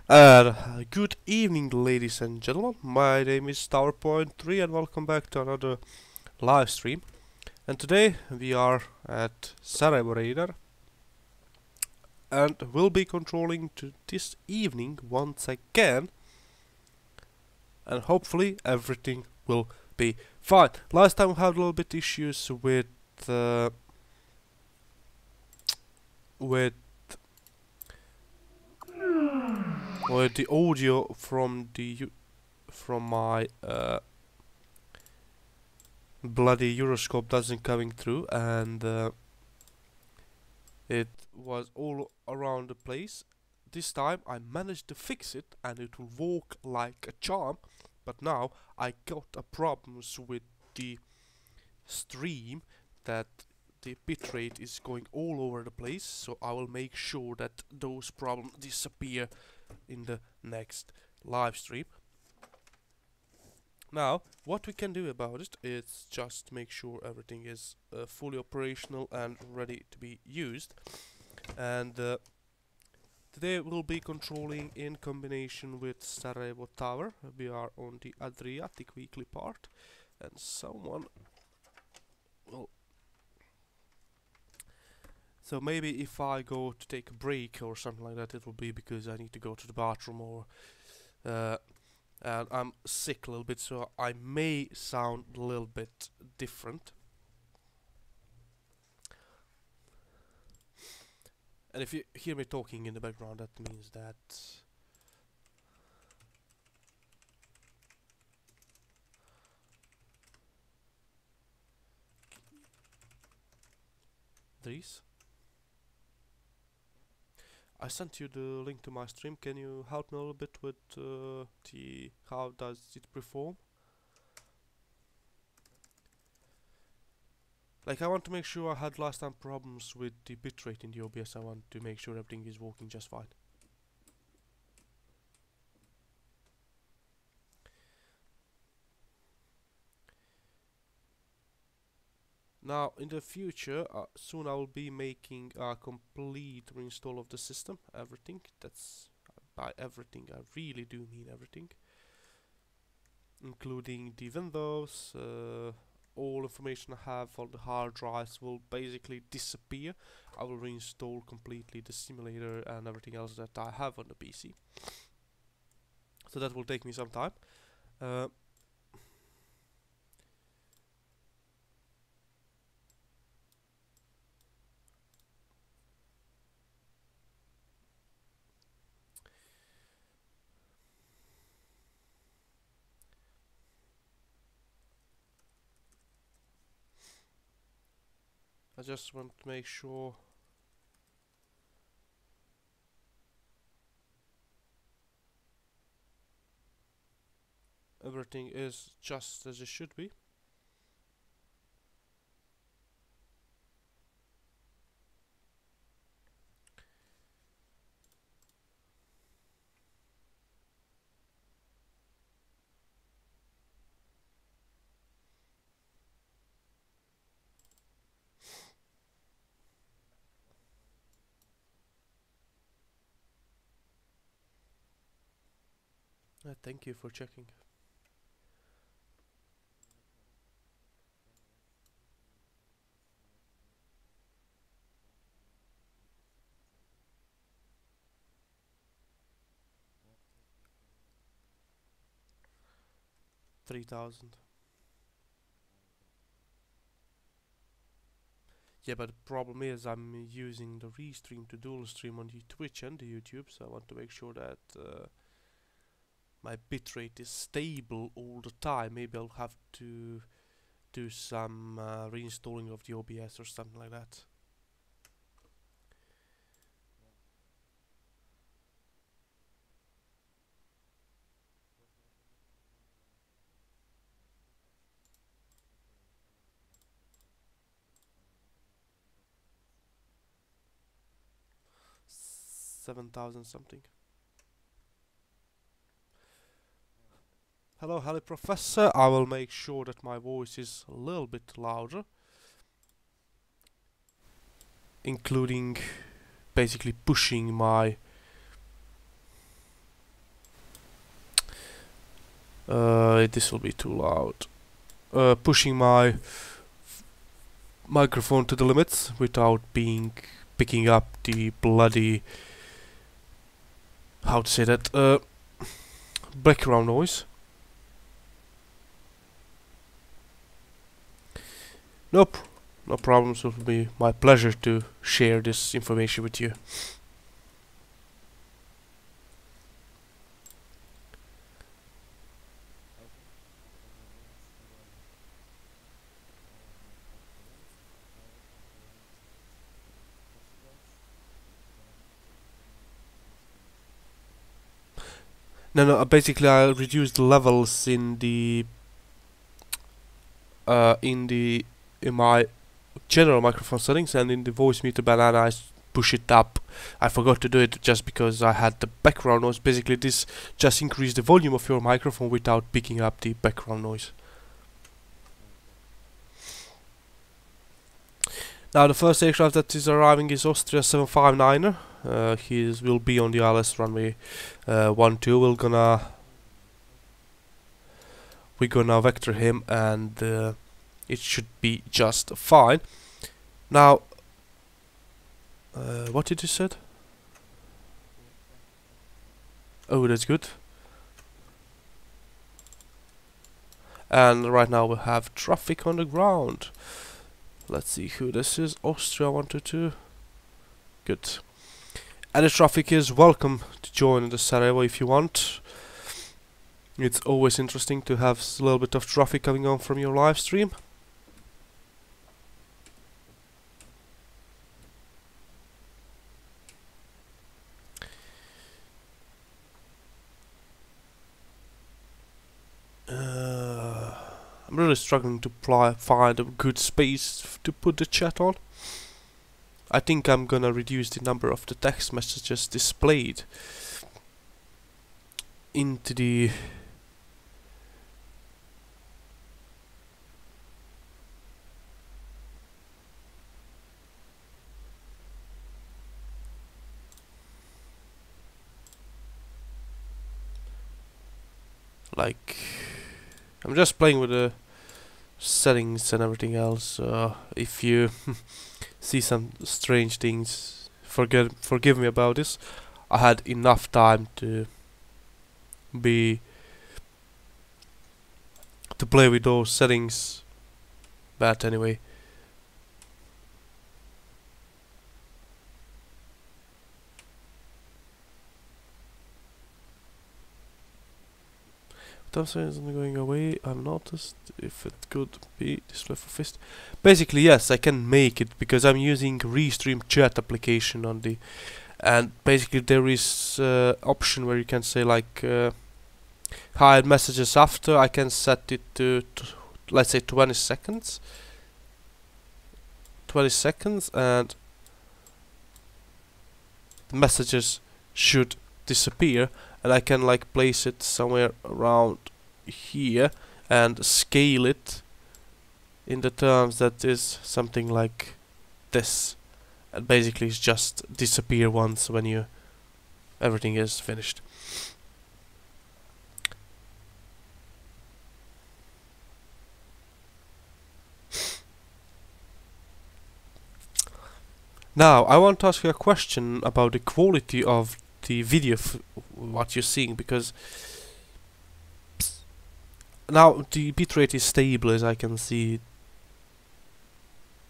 Good evening, ladies and gentlemen. My name is Towerpoint3 and welcome back to another live stream. And today we are at Sarajevo radar and we'll be controlling to this evening once again. And hopefully everything will be fine. Last time we had a little bit issues with the audio from my bloody Euroscope doesn't coming through, and it was all around the place. This time I managed to fix it and it will work like a charm, but now I got a problems with the stream that the bitrate is going all over the place, so I will make sure that those problems disappear in the next live stream. Now, what we can do about it is just make sure everything is fully operational and ready to be used. And today we'll be controlling in combination with Sarajevo Tower. We are on the Adriatic weekly part, and someone will. So maybe if I go to take a break or something like that, it will be because I need to go to the bathroom or. And I'm sick a little bit, so I may sound a little bit different. And if you hear me talking in the background, that means that these. I sent you the link to my stream. Can you help me a little bit with how does it perform? Like, I want to make sure I had last time problems with the bitrate in the OBS. I want to make sure everything is working just fine. Now, in the future, soon I will be making a complete reinstall of the system. Everything. That's by everything, I really do mean everything, including the Windows. All information I have on the hard drives will basically disappear. I will reinstall completely the simulator and everything else that I have on the PC. So that will take me some time. I just want to make sure everything is just as it should be. Thank you for checking. $3,000. Yeah, but the problem is I'm using the restream to dual stream on the Twitch and the YouTube, so I want to make sure that my bitrate is stable all the time. Maybe I'll have to do some reinstalling of the OBS or something like that. $7,000 something. Hello, Professor. I will make sure that my voice is a little bit louder, including basically pushing my This will be too loud. Pushing my microphone to the limits without picking up the bloody, how to say that, background noise. Nope, no problems. It will be my pleasure to share this information with you. No, basically I reduced the levels in my general microphone settings, and in the voice meter banana I push it up. I forgot to do it just because I had the background noise. Basically this just increased the volume of your microphone without picking up the background noise. Now the first aircraft that is arriving is Austria 759er. He will be on the ILS runway 12. We're gonna vector him, and it should be just fine. Now, what did you said? Oh, that's good. And right now we have traffic on the ground. Let's see who this is. Austria 122. Good. And the traffic is welcome to join the Sarajevo if you want. It's always interesting to have a little bit of traffic coming on from your live stream. I'm really struggling to find a good space to put the chat on. I think I'm gonna reduce the number of the text messages displayed into the like, I'm just playing with the settings and everything else. If you see some strange things, forgive me about this. I had enough time to play with those settings, but anyway. Thumbscreen isn't going away. I've noticed. If it could be display for fist. Basically, yes, I can make it because I'm using Restream chat application on the, and basically there is option where you can say like hide messages after. I can set it to let's say 20 seconds. 20 seconds, and the messages should disappear. And I can like place it somewhere around here and scale it in the terms that is something like this, and basically it's just disappear once when everything is finished. Now I want to ask you a question about the quality of the video, what you're seeing, because now the bitrate is stable as I can see,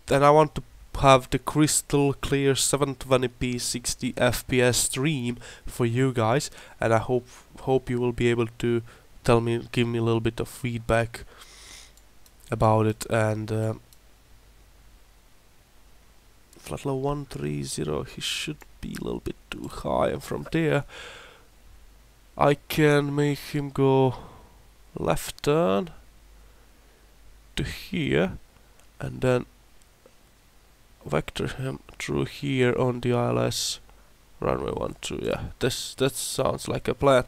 and I want to have the crystal clear 720p 60 FPS stream for you guys, and I hope you will be able to give me a little bit of feedback about it. And flat low 130, he should be a little bit too high, and from there I can make him go left turn to here and then vector him through here on the ILS runway 12. Yeah, that sounds like a plan.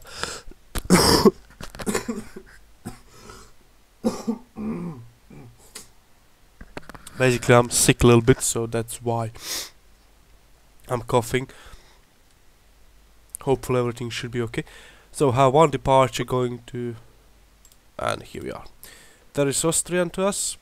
Basically I'm sick a little bit, so that's why I'm coughing. Hopefully everything should be okay. So have one departure going to and here we are. There is Austrian to us.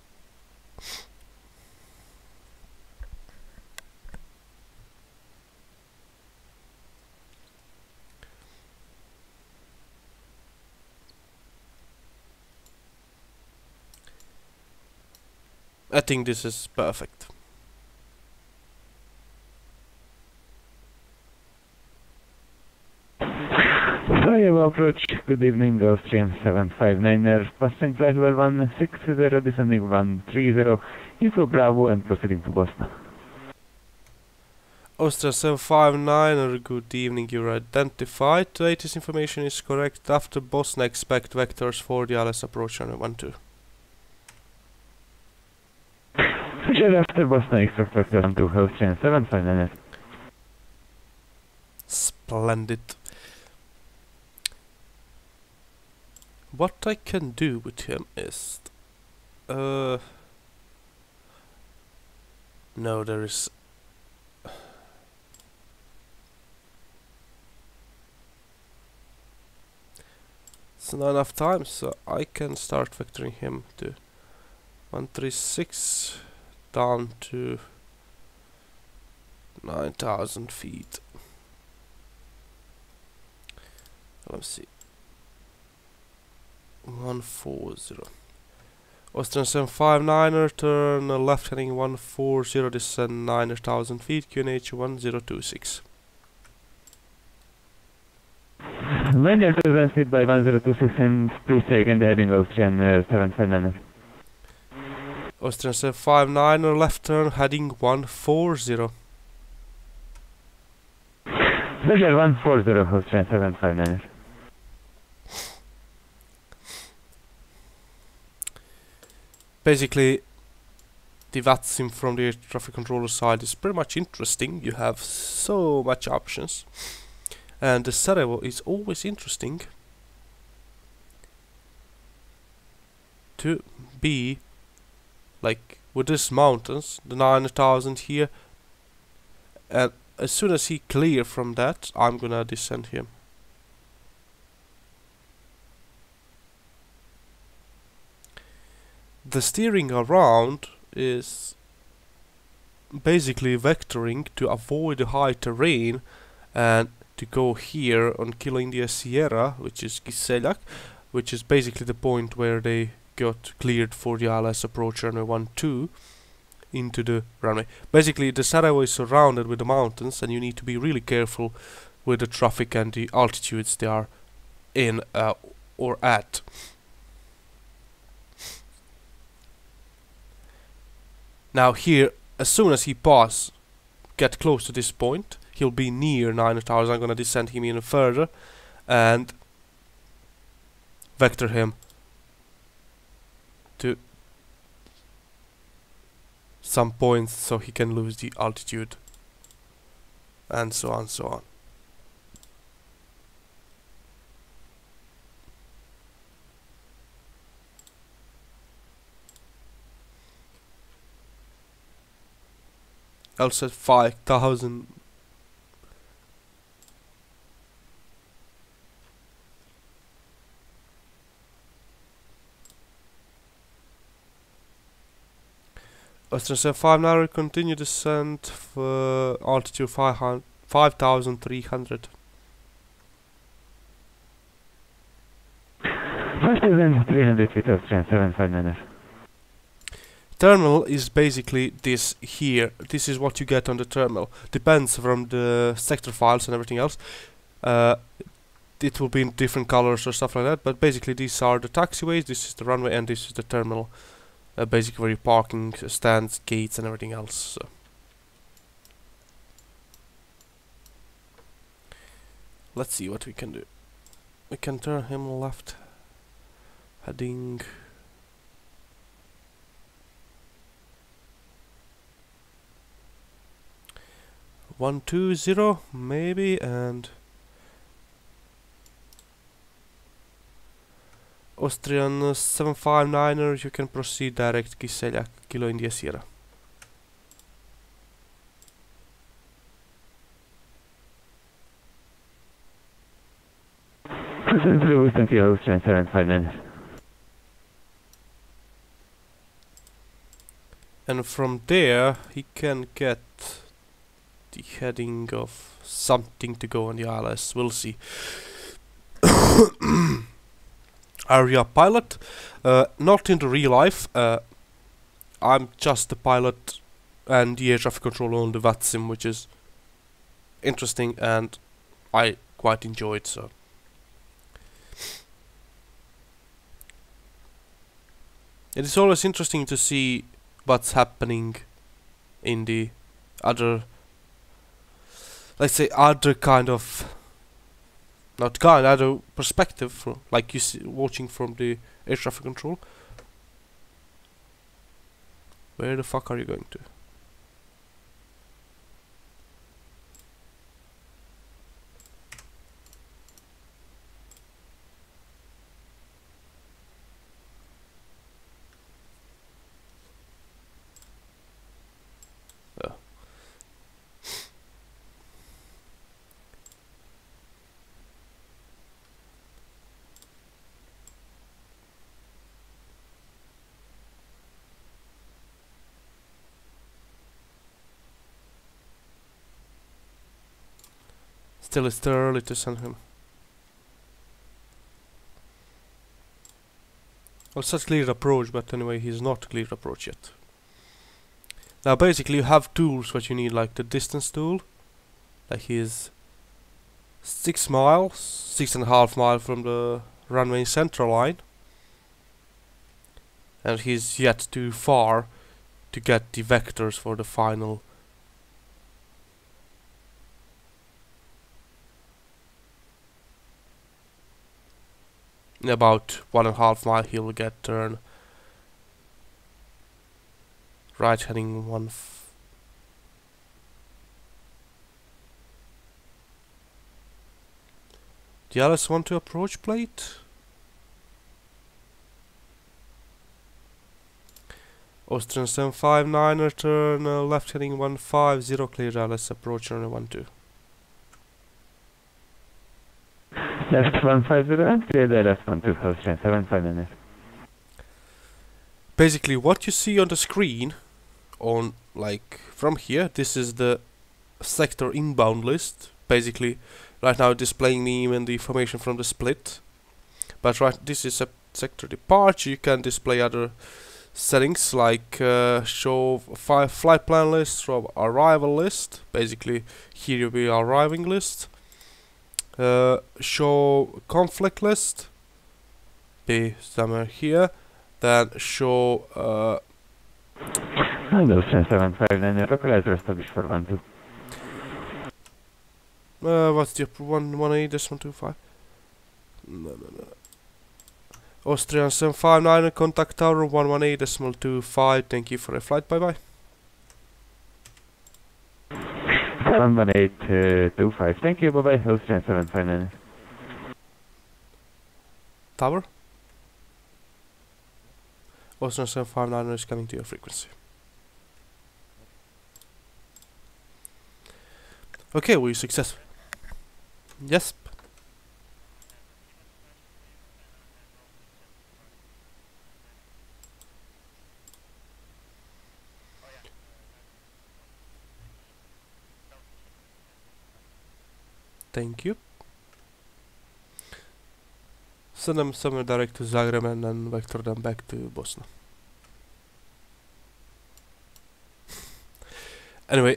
I think this is perfect. Sarajevo approach, good evening, Austrian 759er, passing flight level 160, descending 130, info Bravo and proceeding to Bosnia. Austrian 759er, good evening, you're identified. Latest information is correct. After Bosnia, expect vectors for the LS approach on 12. After Bosnia, expect vectors on 2, Austrian 759er. Splendid. What I can do with him is... no, there is... It's not enough time, so I can start vectoring him to 136 down to 9,000 feet. Let's see. 140. Austrian 759er, turn left heading 140, descend 9,000 feet, QNH 1026. Land to advance speed by 1026 and please take in the heading Austrian 759er. Austrian 759er, left turn heading 140. Leisure 140, Austrian 759er. Basically, the VATSIM from the air traffic controller side is pretty much interesting. You have so much options, and the Sarajevo is always interesting to be like with these mountains, the 9,000 here, and as soon as he clear from that, I'm gonna descend him. The steering around is basically vectoring to avoid the high terrain and to go here on Kilo India Sierra, which is Kiselak, which is basically the point where they got cleared for the ILS approach runway 12 into the runway. Basically, the Sarajevo is surrounded with the mountains, and you need to be really careful with the traffic and the altitudes they are in or at. Now here, as soon as he get close to this point, he'll be near 9,000. I'm gonna descend him even further and vector him to some points so he can lose the altitude, and so on, so on. I'll set 5,000. Austrian 759, continue descent for altitude 5,300. 5,300 feet, Austrian 759. Terminal is basically this here. This is what you get on the terminal. Depends from the sector files and everything else. It will be in different colors or stuff like that, but basically these are the taxiways, this is the runway, and this is the terminal. Basically where your parking stands, gates and everything else. So. Let's see what we can do. We can turn him left heading 120 maybe, and Austrian 759er, you can proceed direct Kiselak, Kilo India Sierra. Thank you, Austrian 759. and from there he can get the heading of something to go on the ILS. We'll see. Area pilot, not in the real life. I'm just the pilot and the air traffic controller on the VATSIM, which is interesting and I quite enjoy it. So it is always interesting to see what's happening in the other, let's say, other kind of, not kind, other perspective, from, like you see, watching from the air traffic control. Where the fuck are you going to? Still, it's too early to send him. Well, such clear approach, but anyway, he's not clear approach yet. Now, basically, you have tools what you need, like the distance tool. Like he's 6 miles, 6.5 miles from the runway central line, and he's yet too far to get the vectors for the final. In about 1.5 miles he'll get turn right heading the LS12 approach plate. Austrian 759er turn left heading 150, clear LS approach runway 12. Left 150 and clear the left 12, Austrian 759er. Basically what you see on the screen, on like from here, this is the sector inbound list. Basically right now displaying me even the information from the split, but right, this is a sector departure. You can display other settings like show flight plan list, show arrival list. Basically here will be arriving list. Show conflict list, be somewhere here, then show Austrian 759er, localizer established for 12. What's the 118.25? No. Austrian 759, contact tower 118.25. Thank you for a flight. Bye bye. 118.25. Thank you. Bye bye. Austrian 759. Tower. Austrian 759 is coming to your frequency. Okay, we successful. Yes. Thank you. Send them somewhere direct to Zagreb and then vector them back to Bosnia. Anyway,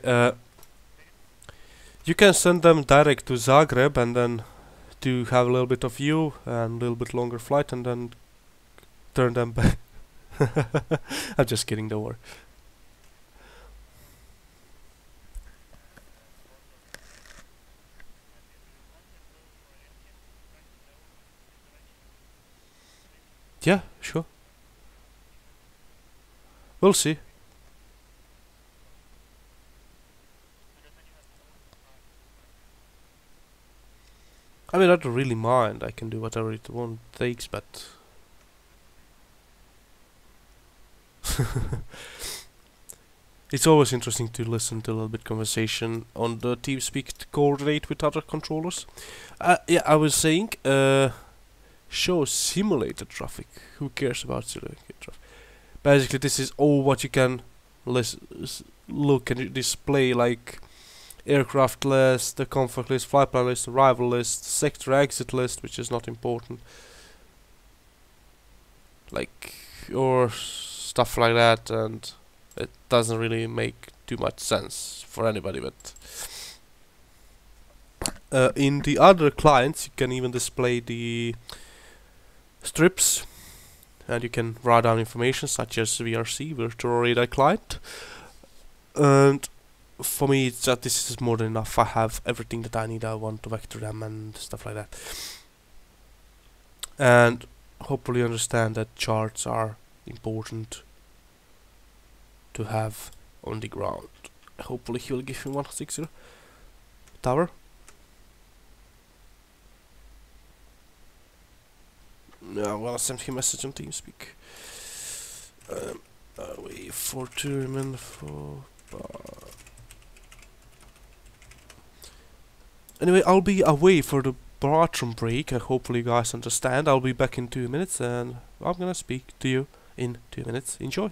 you can send them direct to Zagreb and then to have a little bit of view and a little bit longer flight and then turn them back. I'm just kidding, don't worry. Yeah, sure. We'll see. I mean, I don't really mind. I can do whatever it takes, but it's always interesting to listen to a little bit conversation on the TeamSpeak to coordinate with other controllers. Yeah, I was saying, show simulated traffic. Who cares about simulated traffic? Basically, this is all what you can look and display like aircraft list, the comfort list, flight plan list, arrival list, sector exit list, which is not important, like, or stuff like that, and it doesn't really make too much sense for anybody. But in the other clients you can even display the strips, and you can write down information such as VRC, virtual radar client. And for me it's that this is more than enough. I have everything that I need. I want to vector them and stuff like that, and hopefully understand that charts are important to have on the ground. Hopefully he will give me 160 tower. No, I'm gonna send him a message on TeamSpeak. Away for tournament for anyway, I'll be away for the bathroom break, and hopefully you guys understand. I'll be back in 2 minutes, and I'm gonna speak to you in 2 minutes. Enjoy.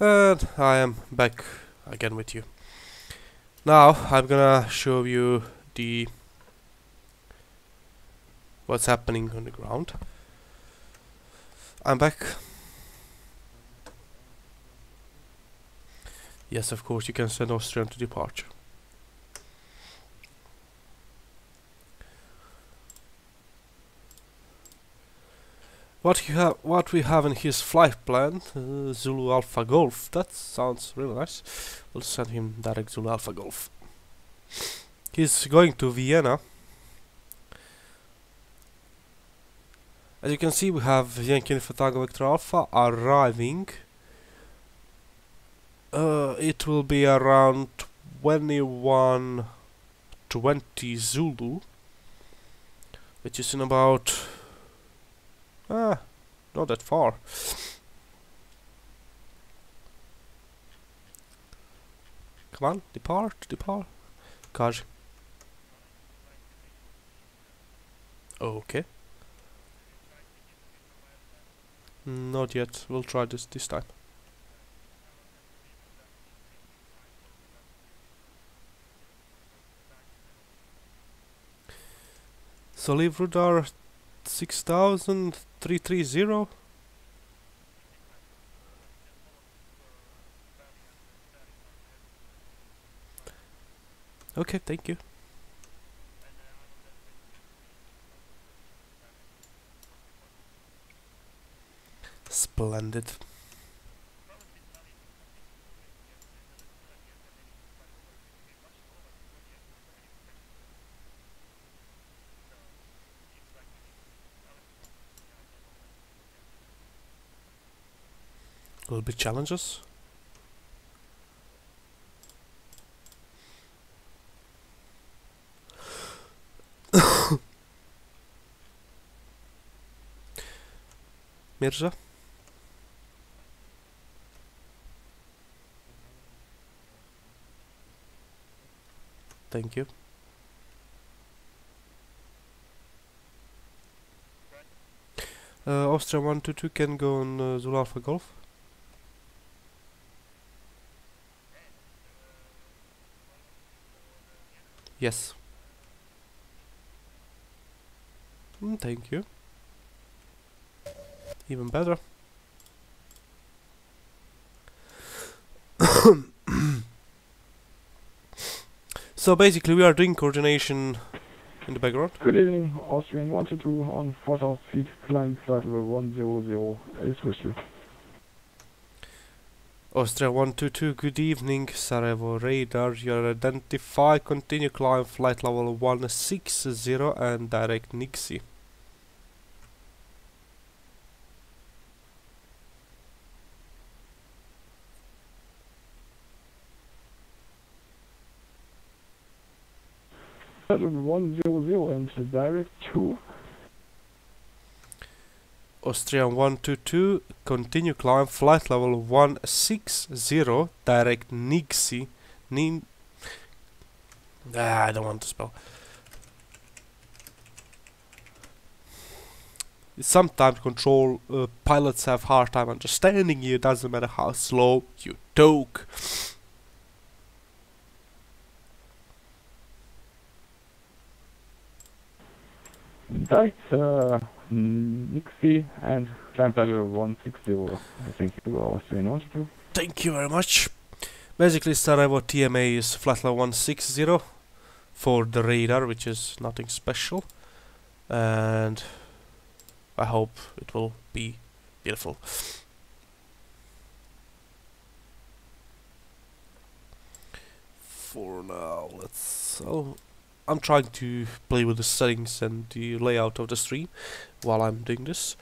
And I am back again with you. Now I'm gonna show you the what's happening on the ground. I'm back. Yes, of course you can send Austrian to departure. What we have in his flight plan, Zulu Alpha Golf. That sounds really nice. We'll send him direct Zulu Alpha Golf. He's going to Vienna. As you can see, we have Yankee Tango Vector Alpha arriving. It will be around 21:20 Zulu, which is in about not that far. Come on, depart, depart. Gosh. Okay. Not yet. We'll try this time. So leave radar 6330. Okay, thank you. Splendid. Will be challenges. Mirza. Thank you. Austria 122 can go on Zulu Alpha Golf. Yes. Thank you. Even better. So basically we are doing coordination in the background. Good evening, Austrian 122 on 4,000 feet, climb flight level 100 is with you. Austria 122, good evening, Sarajevo radar, you are identified, continue climb flight level 160 and direct Nixie. Flight level 100 and direct 2. Austria 122, continue climb flight level 160, direct Nixie. I don't want to spell. Sometimes control pilots have hard time understanding you, doesn't matter how slow you talk. Direct Nixie and climb flight level 160. I think you are Austrian 122. Thank you very much. Basically Sarajevo TMA is flight level 160 for the radar, which is nothing special. And I hope it will be beautiful. For now, I'm trying to play with the settings and the layout of the stream while I'm doing this.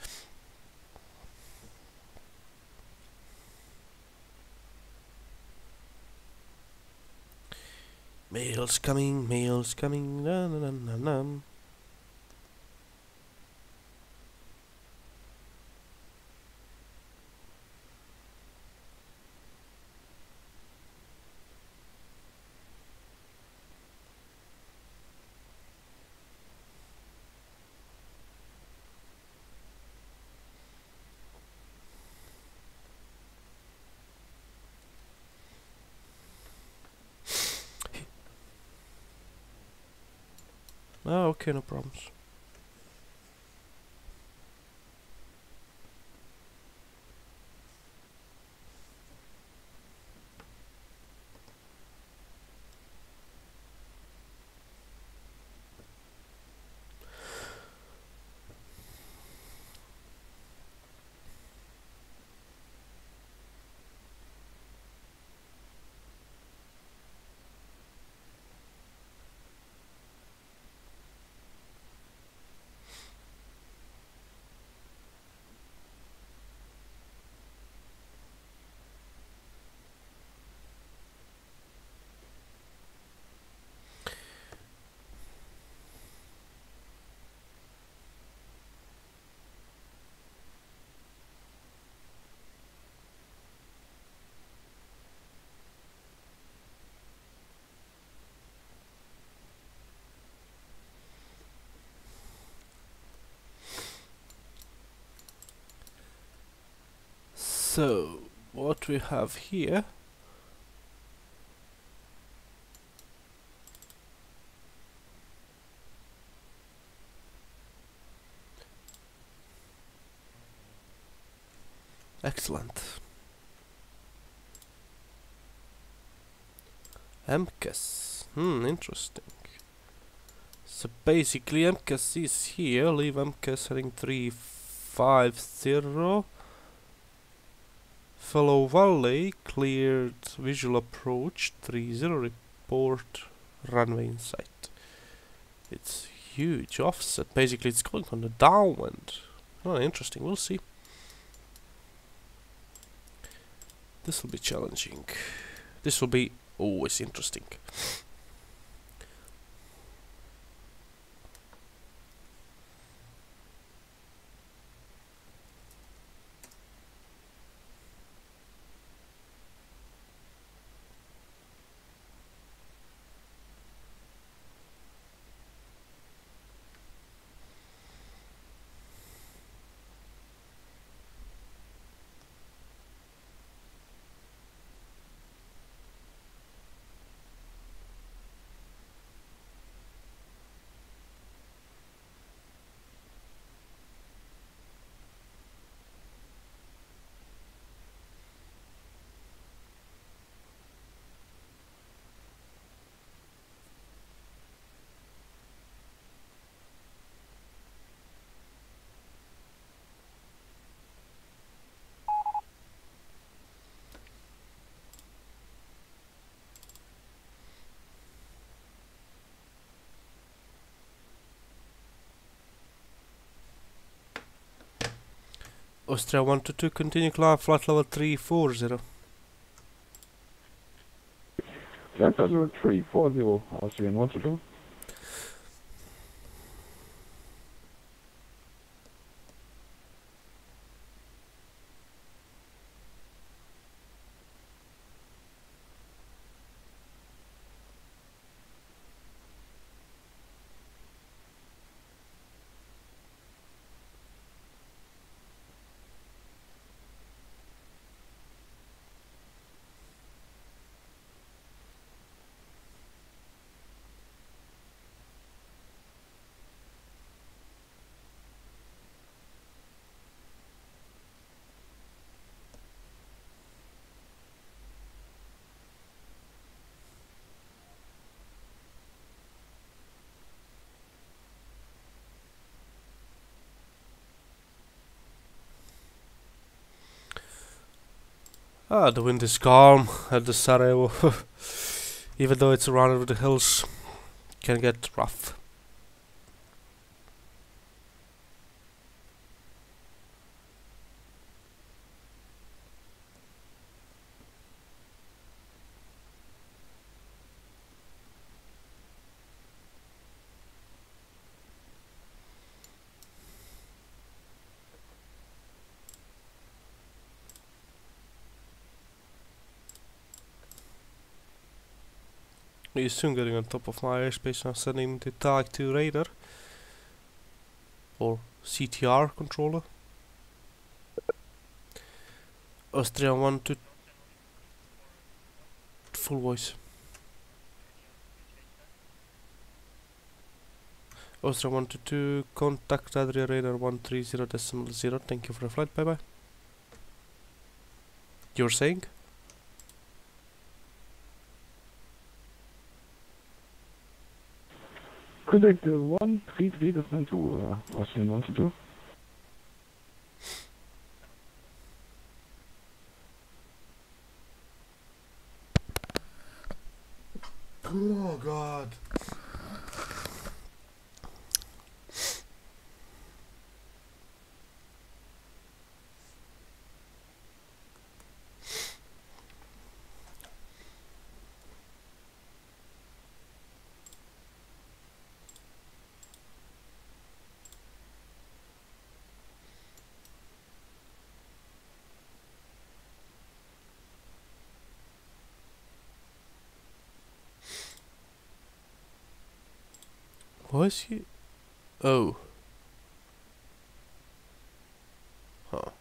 Mail's coming, na na na na na. Oh, okay, no problems. So, what we have here. Excellent. MCAS. Interesting. So basically MCAS is here. Leave MCAS heading 350. Follow Valley. Cleared visual approach 30. Report runway in sight. It's huge offset. Basically it's going on the downwind. Oh, interesting. We'll see. This will be challenging. This will be always interesting. Austria 122, continue climb flight level 340. Flight level 340, Austrian 122. The wind is calm at the Sarajevo. Even though it's surrounded with the hills, can get rough. We're soon getting on top of my airspace. I'm sending the tag to radar or CTR controller. Austria 1 to full voice. Austria 1 to 2, contact VATAdria radar 130.0. Thank you for the flight. Bye bye. You're saying? Contact 133.2, Austrian 122. Oh god. Was he? Oh. Huh.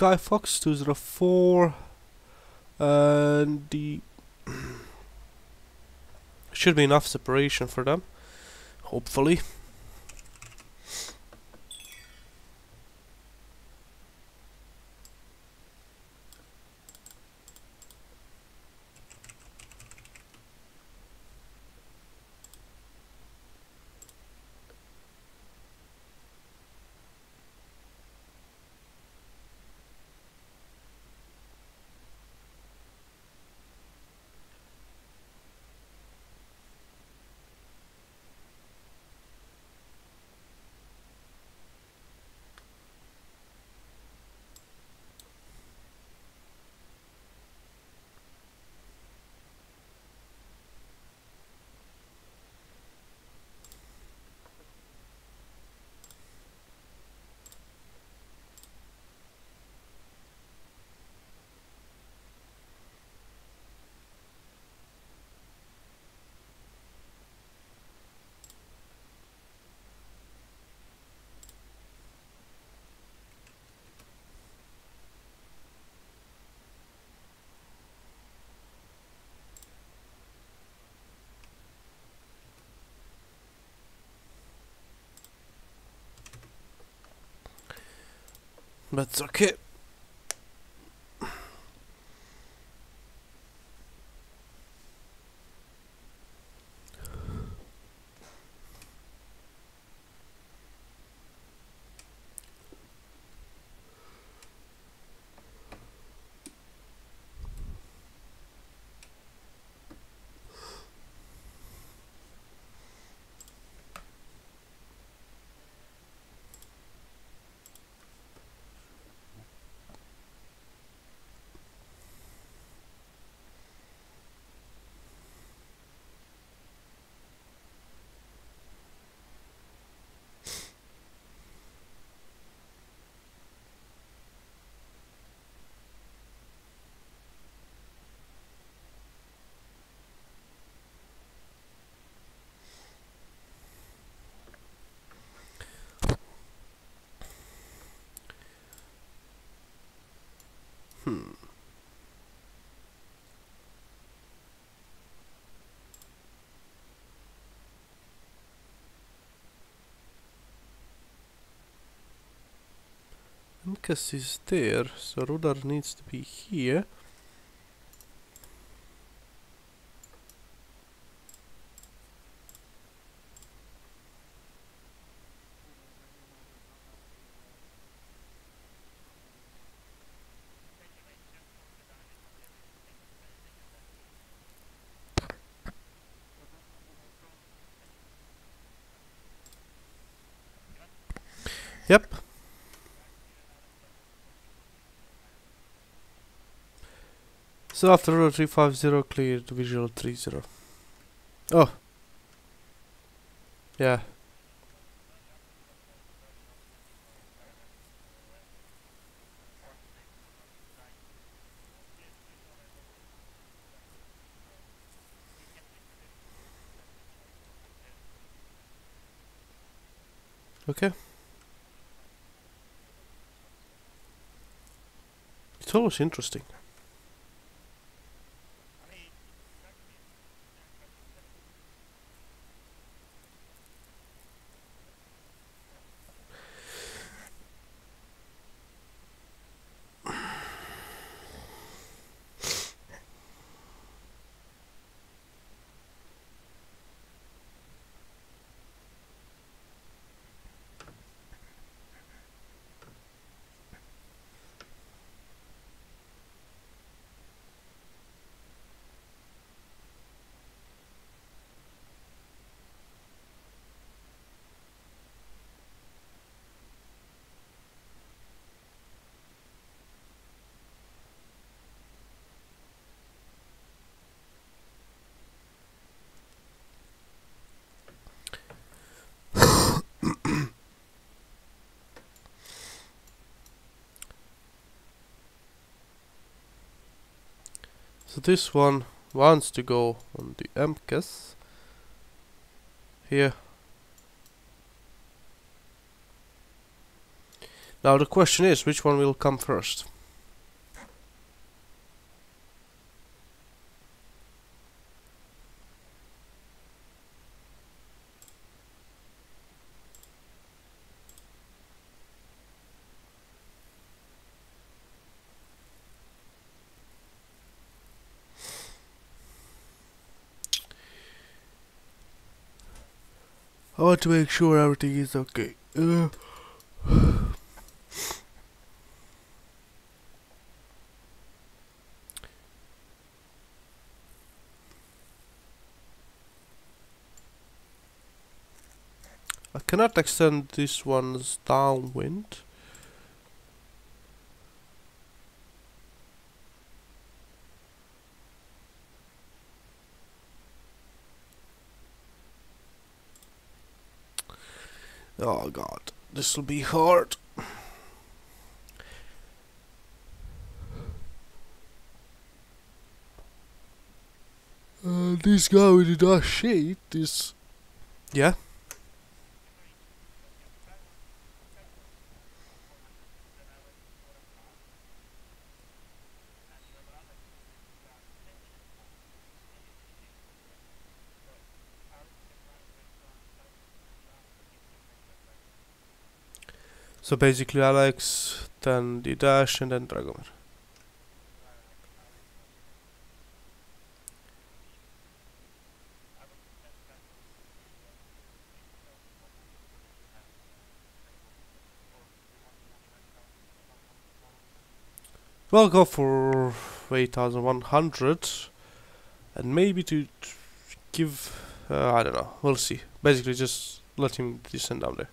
Sky Fox 204, and the should be enough separation for them, hopefully. That's okay. MCAS is there, so rudder needs to be here. Yep. So after rudder 350 cleared visual 30. Oh. Yeah. Okay. It's always interesting. So this one wants to go on the MCAS here. Now the question is, which one will come first? I want to make sure everything is okay. I cannot extend this one's downwind. Oh god, this will be hard. This guy with the dash sheet is... Yeah? So basically Alex, then the dash and then Dragomir. We'll go for 8100 and maybe to give, I don't know, we'll see. Basically just let him descend down there.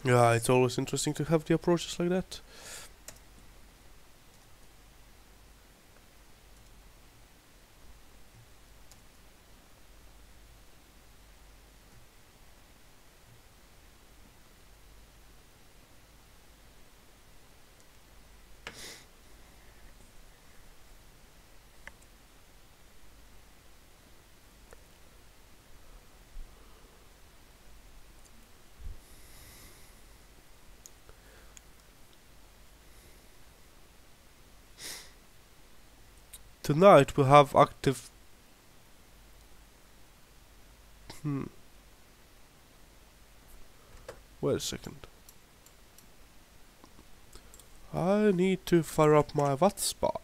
Yeah, it's always interesting to have the approaches like that. Tonight we have active... Wait a second. I need to fire up my VATSIM.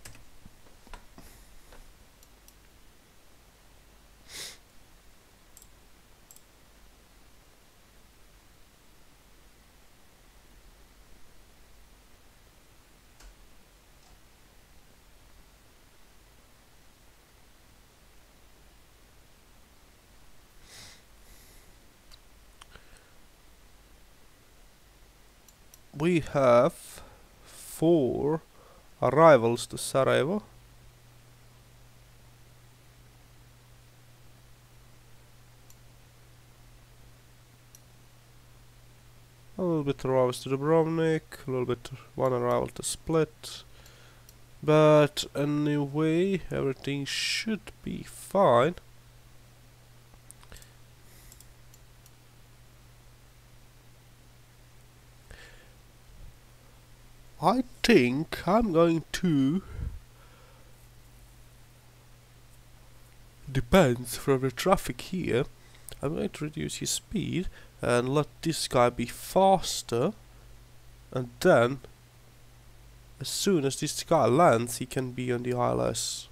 We have 4 arrivals to Sarajevo. A little bit arrivals to Dubrovnik, a little bit one arrival to Split. But anyway, everything should be fine. I think I'm going to... Depends from the traffic here. I'm going to reduce his speed and let this guy be faster. And then, as soon as this guy lands, he can be on the ILS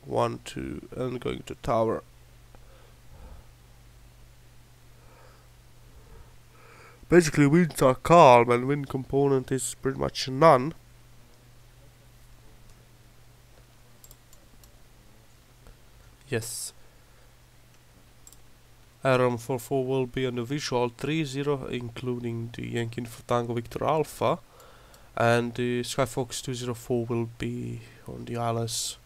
1, 2 and going to tower. Basically winds are calm and wind component is pretty much none. Yes. Aerom 44 will be on the visual 30 including the Yankee Info Tango Victor Alpha, and the Skyfox 204 will be on the ILS.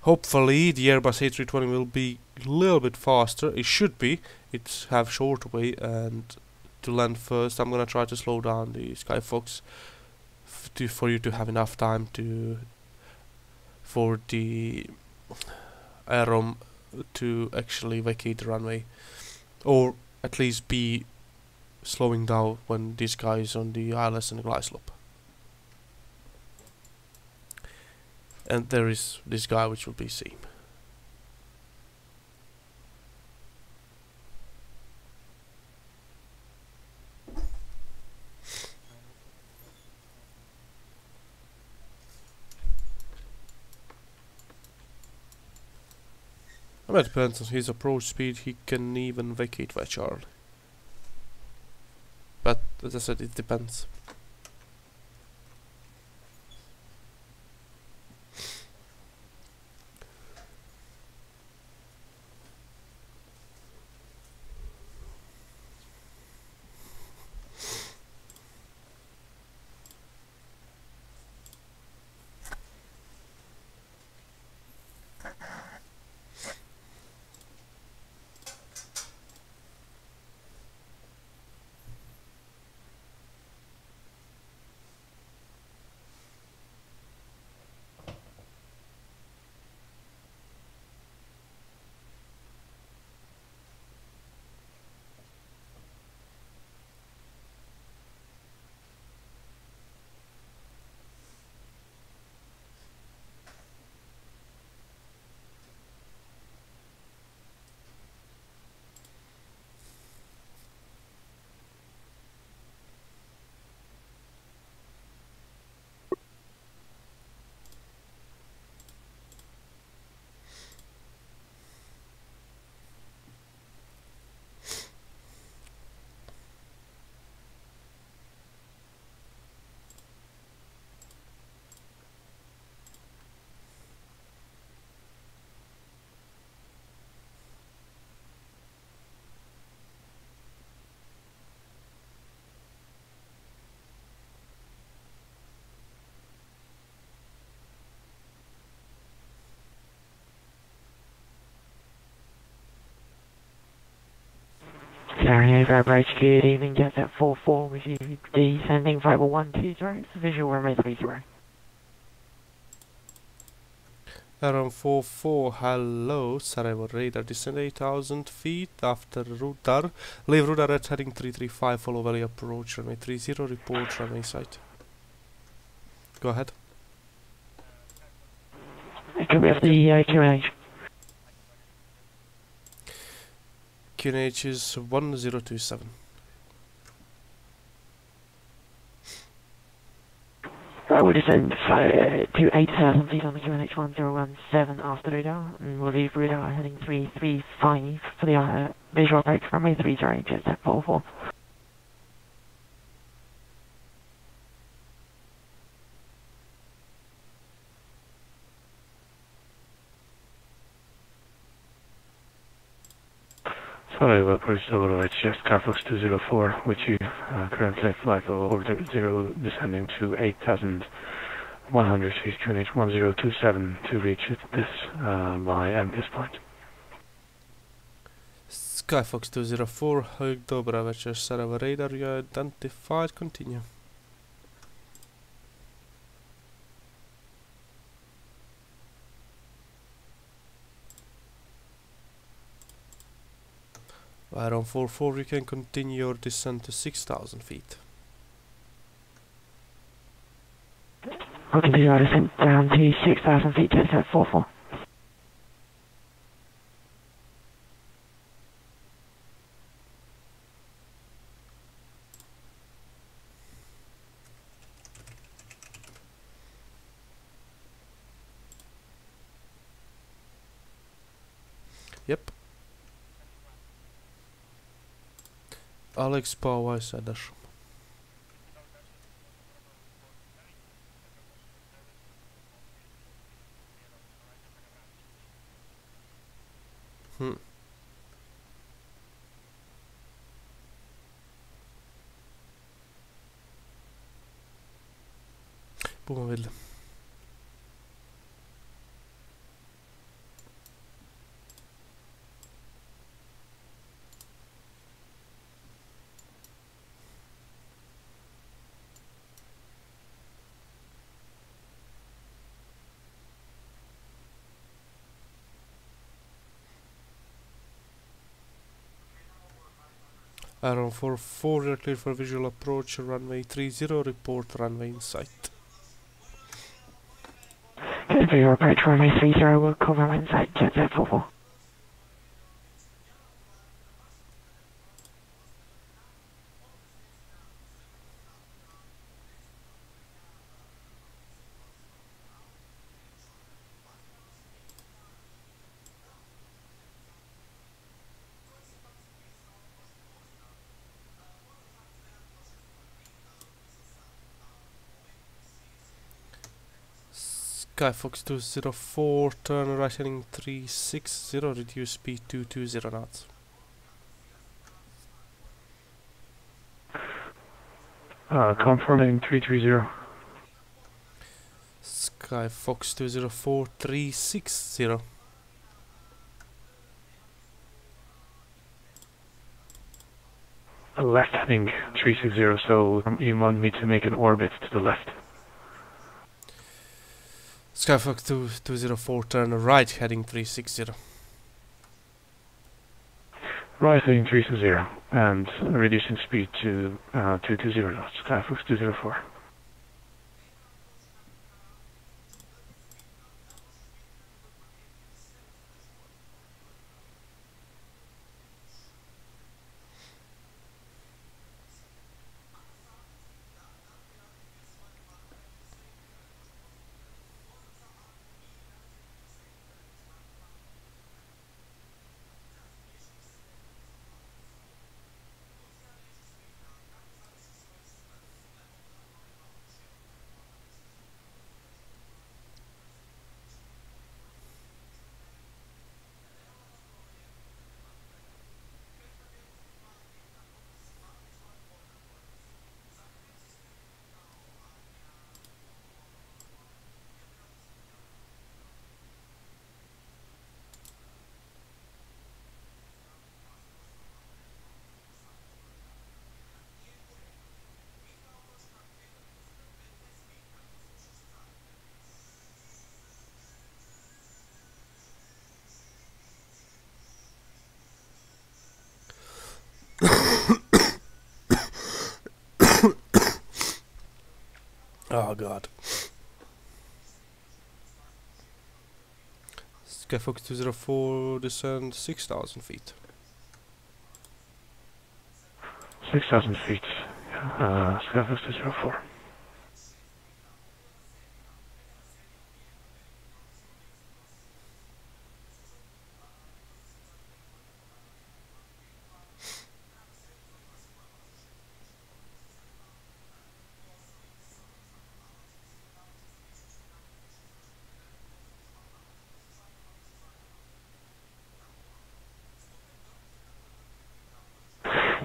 Hopefully the Airbus A320 will be a little bit faster. It should be. It's have shorter way, and to land first I'm gonna try to slow down the Skyfox for you to have enough time to for the Aerom to actually vacate the runway, or at least be slowing down when this guy is on the ILS and glide slope. And there is this guy which will be seam. I mean, it depends on his approach speed, he can even vacate wedge early. But as I said, it depends. Sarajevo approach, good evening, Jet at 44 with you, descending 5120, visual runway 30. Around 44, hello, Sarajevo radar, descend 8000 feet after radar, leave radar at heading 335, follow valley approach, runway 30, report runway site. Go ahead. Copy of the QNH. QNH is 1027. I will descend to 8,000 feet on the QNH 1017 after radar, and we'll leave radar heading 335 for the visual approach runway 30, Jet at 44. Sarajevo approach Zulu, it's just Carfox 204, which you currently flight over 0 descending to 8,100 feet, QNH 1027 to reach it by end this point. Skyfox 204, dobra večer, Sarajevo radar, you are identified, continue. Around 44, you can continue your descent to 6,000 feet. I'll continue our descent down to 6,000 feet, Jet at 44. Yep. Alex Pava sedaš. Bomo videli. Aeron 44, you're clear for visual approach, runway 30, report runway in sight. Good for your approach, runway 30, will cover inside jet 44. Skyfox 204, turn right heading 360, reduce speed to 20 knots. Confirming 330. Skyfox 204, 360. Left heading 360, so you want me to make an orbit to the left. Skyfox 204, turn right heading 360. Right heading 360, and reducing speed to 220 knots. Skyfox 204. Oh god. Skyfox 204, descend 6,000 feet. 6,000 feet. Skyfox 204.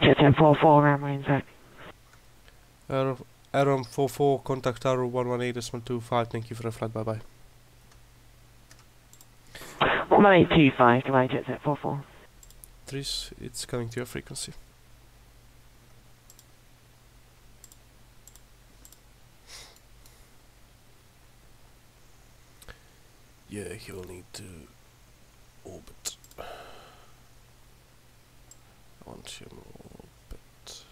Jet 1044, runway inside. Aeron 44, contact tower 118.25, thank you for the flight, bye bye. 1825, goodbye, jet 44. Tris, it's coming to your frequency. Yeah, he will need to orbit. I want him orbit.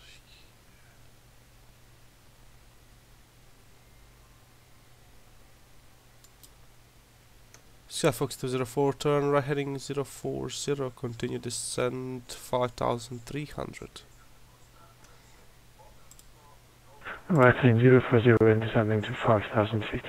Skyfox 204, turn right heading 040, continue descend 5,300. Right heading 040 and descending to 5,000 feet.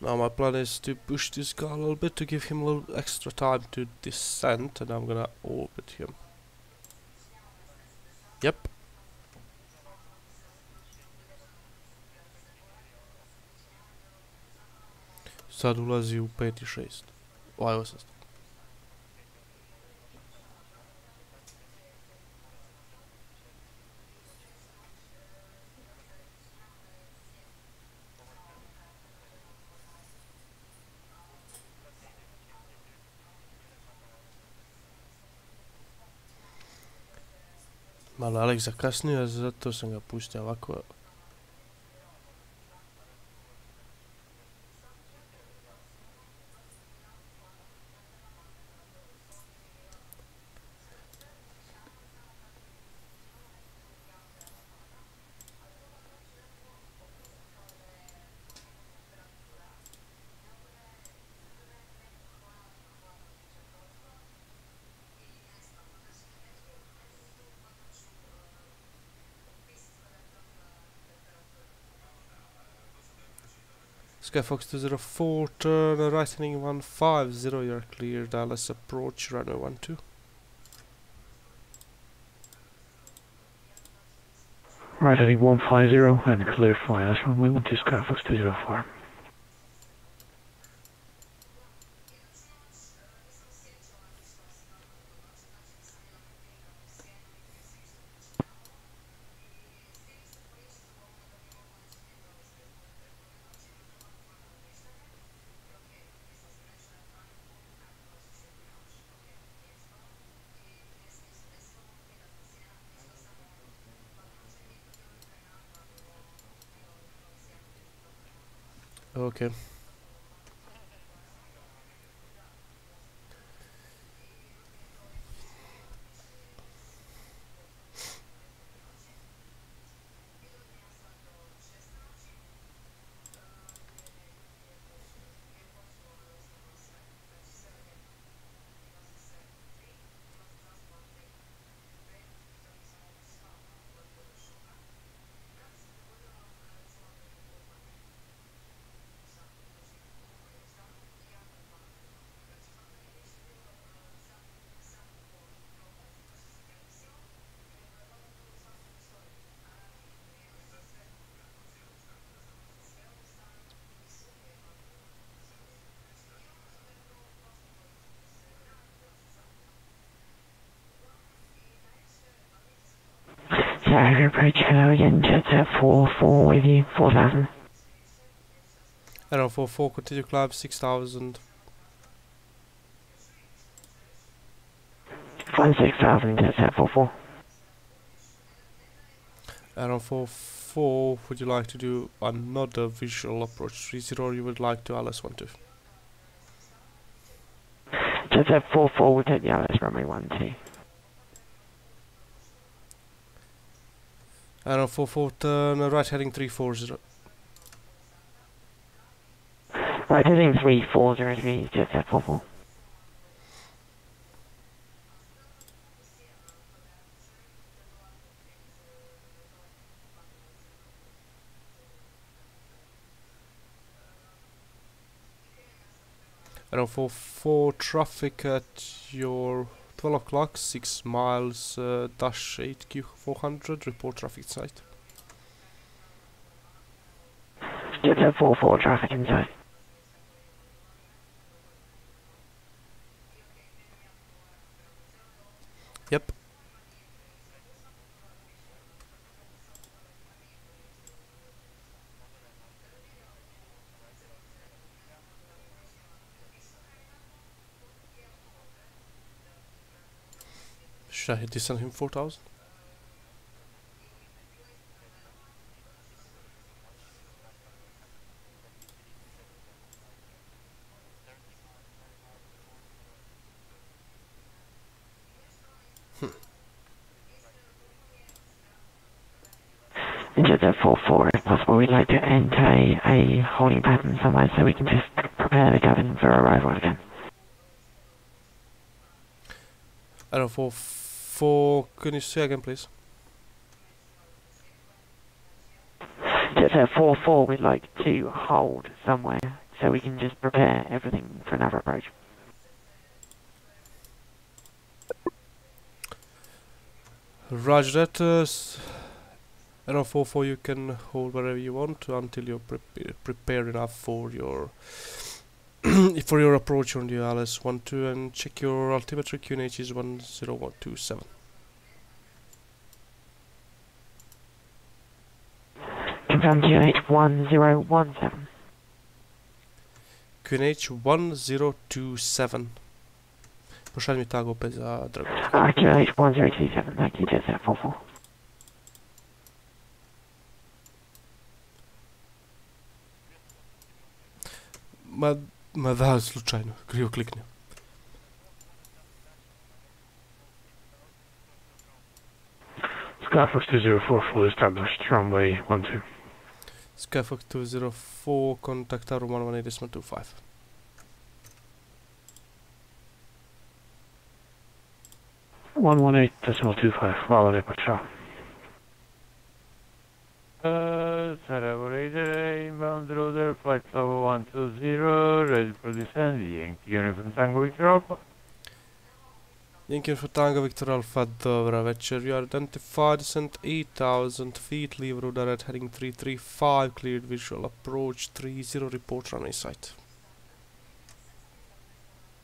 Now my plan is to push this guy a little bit to give him a little extra time to descend, and I'm gonna orbit him. Yep. Să dolazi u 56. Ovaj vas. Malo Alex zakasnio, zato sam ga pustio ovako. Skyfox 204, turn right heading 150, you're clear, Dallas approach, runway 12. Right heading 150 and clear for Dallas runway 12, Skyfox 204. Okay. Sarajevo approach, hello again, jet 44 with you, 4000. Arrow 44, continue climb 6000. 6000, jet 44. Arrow 44, would you like to do another visual approach 30, or you would like to LS 12? Jet 44, we'll take the LS runway 12. Arrow 44, turn right heading 340. Right heading 3403, jet 44. Arrow 44, traffic at your 12 o'clock, 6 miles, dash 8Q 400, report traffic site. Jet 44, traffic inside. Yep. Should I hit this on him 4000? Jet 44, if possible, we'd like to enter a holding pattern somewhere so we can just prepare the cabin for arrival again. Arrow 44, can you say again please? Jet 44, we'd like to hold somewhere so we can just prepare everything for another approach. Roger that. Aero 44, you can hold wherever you want until you're prepared enough for your for your approach on the LS-12, and check your altimeter. QNH is 10127. Confirm QNH 1017. QNH 1027. Pošalj mi tag opet za Dragon. QNH 1027, thank you, Jet 44. Ma da, slučajno, krivo klikne. Skyfox 204, fully established, runway 12. Skyfox 204, contact tower 118.25. 118.25, valid departure. Sarajevo radar, inbound rotor, flight level 120, ready for descent, Yankee Uniform Tango Victor Alpha. Yankee Uniform Tango Victor Alpha, dobra večer. You are identified, descent 8,000 feet, leave radar at heading 335, cleared visual approach 30, report runway site.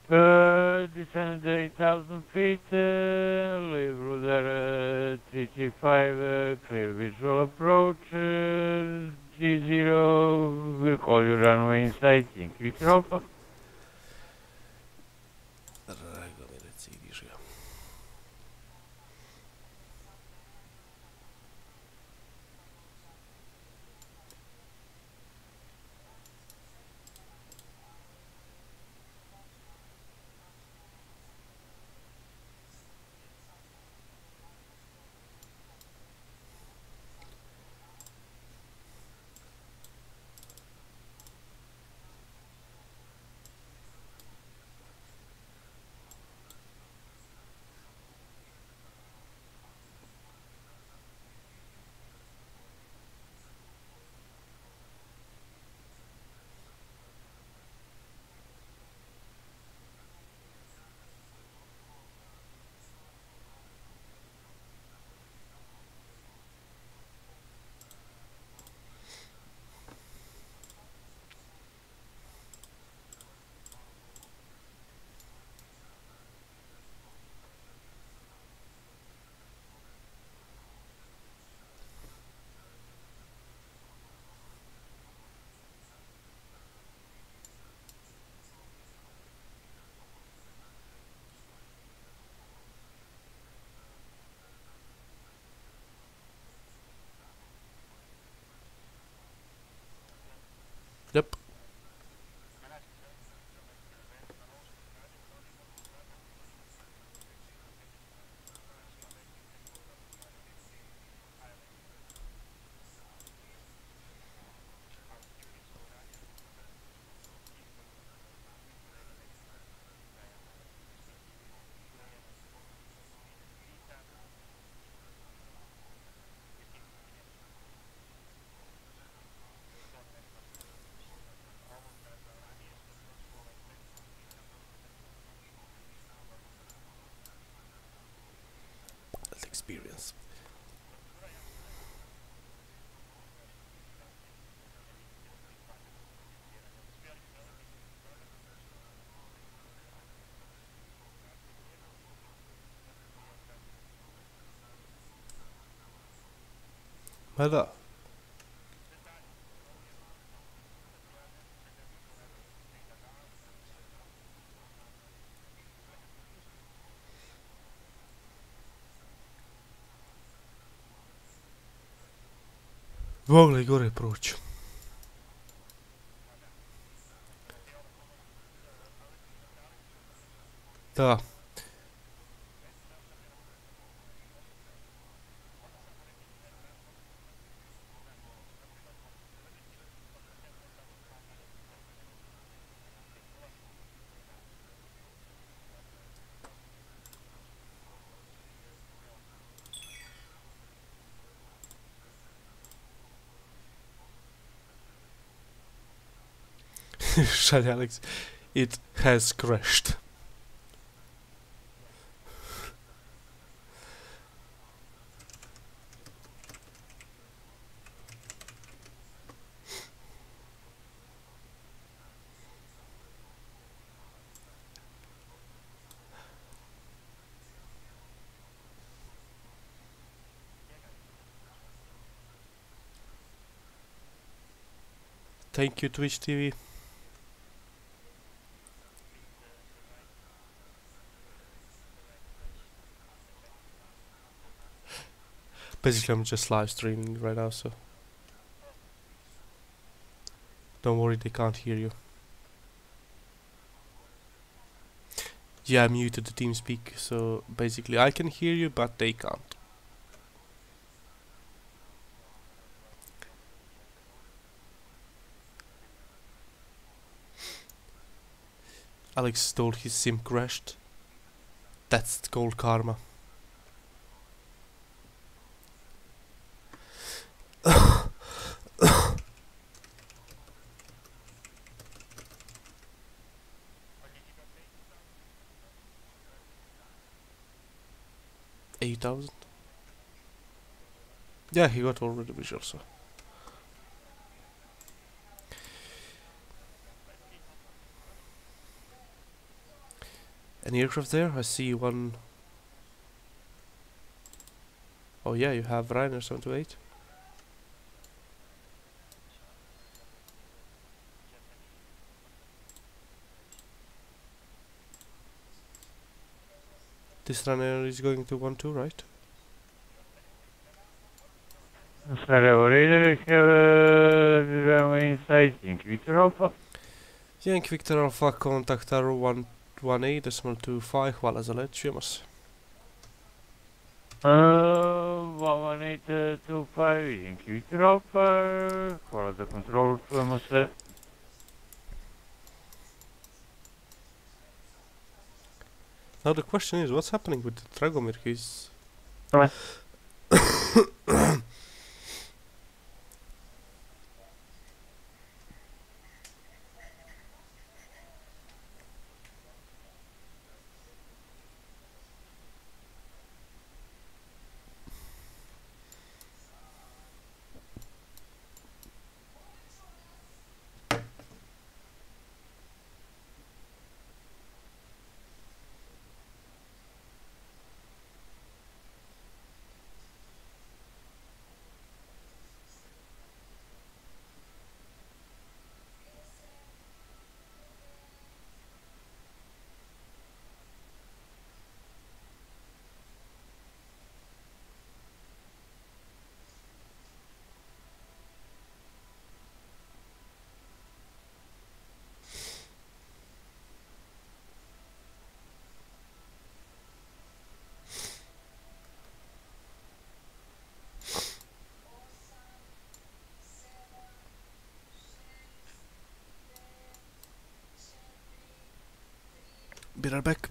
Descend 8,000 feet, leave radar 335, clear visual approach, G0, we'll call you runway inside, Yankee Victor Alpha. Yep. Experience. Ma da. Mogli gore proći. Da. Shut Alex. It has crashed. Thank you, Twitch TV. Basically, I'm just live streaming right now, so don't worry, they can't hear you. Yeah, I muted the TeamSpeak, so basically I can hear you, but they can't. Alex told his sim crashed. That's called karma. $8,000? Yeah, he got already visual, so. Any aircraft there? I see one. Oh yeah, you have Ryanair 728. This Ryanair is going to 1-2, right? Sarajevo Radar, inside, Yankee Victor Alpha. Yankee Victor Alpha, kontaktar 118.25, hvala za let, čujemo se. 11825, Yankee Victor Alpha, hvala za kontrolu, čujemo se. Now the question is, what's happening with the Dragomir? He's... Be right back.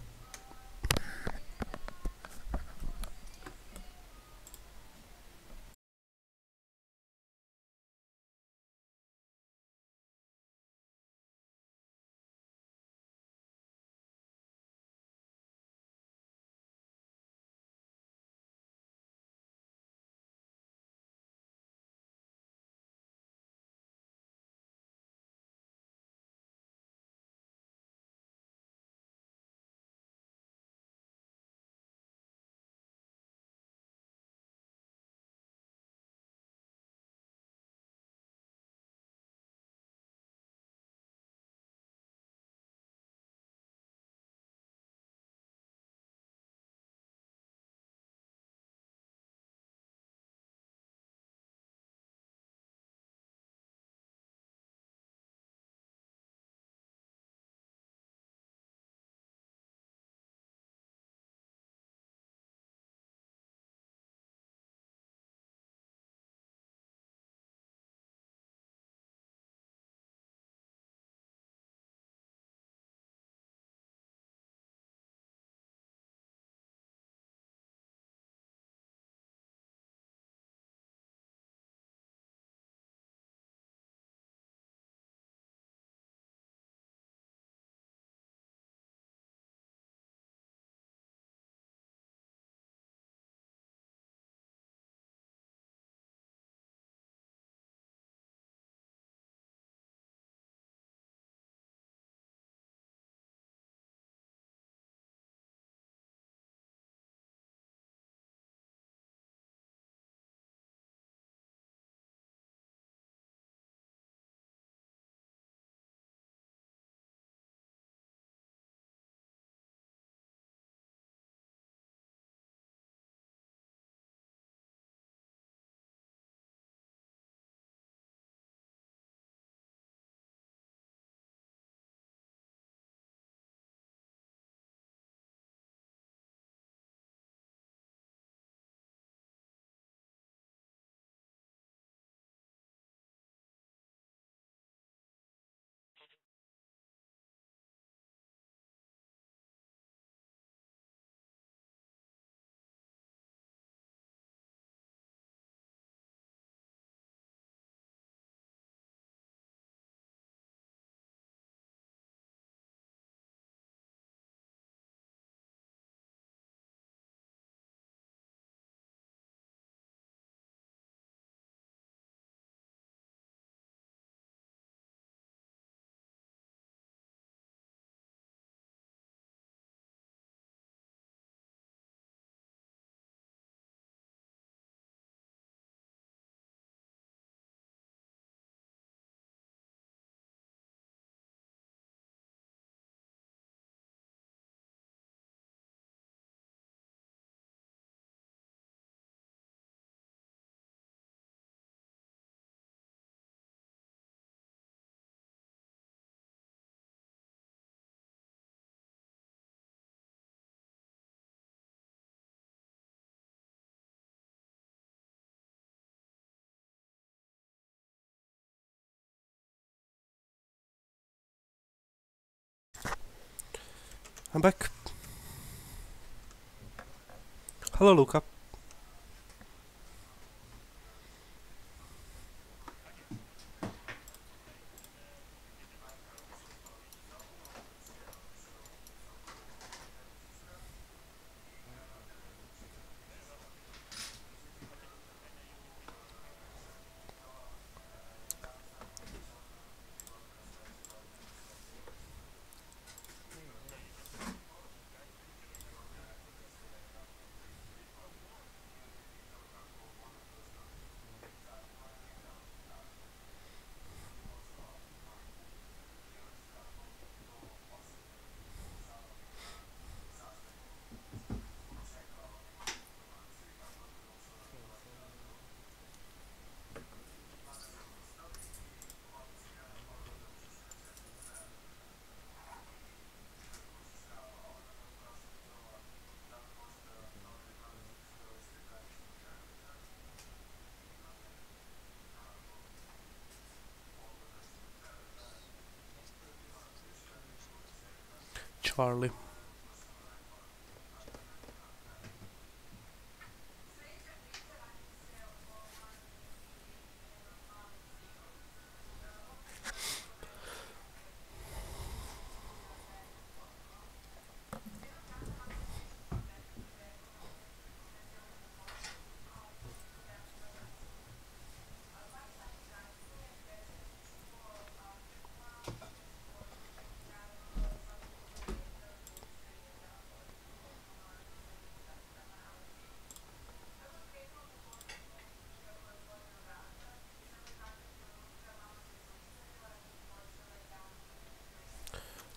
I'm back. Hello, Luca. Charlie.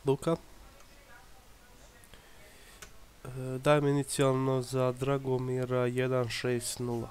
Luka. Daj mi inicijalno za Dragomira 160.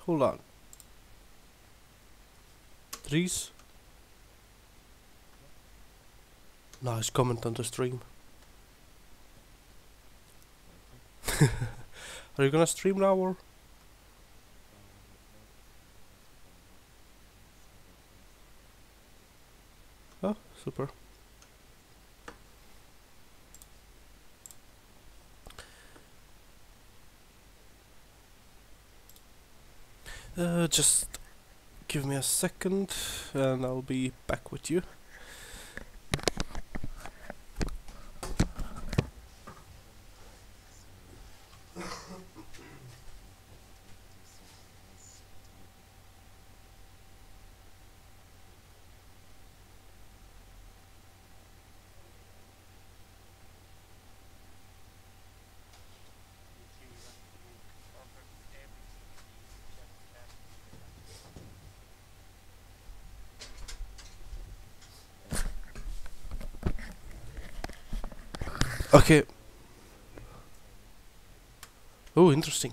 Hold on. Trees? Nice comment on the stream. Are you gonna stream now or? Oh, super. Just give me a second and I'll be back with you. Okay. Oh, interesting.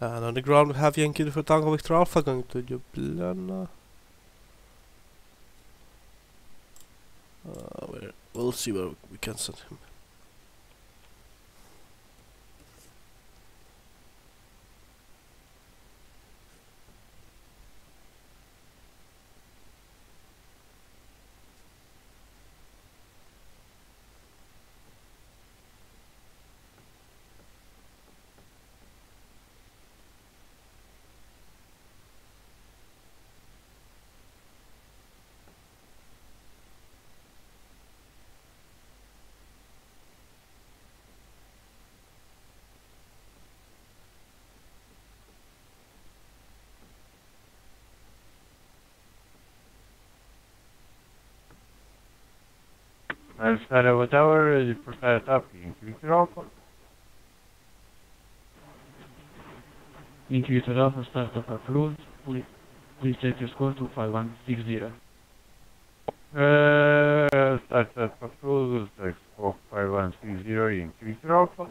And on the ground we have Yankee för Tango Victor Alpha going to Ljubljana. We'll see where we can send him. Sarajevo Tower, you prefer talking. Intuitive Alpha, start of approved. Please set your score to 5160. Start of approved, like 5160 Intuitive Alpha.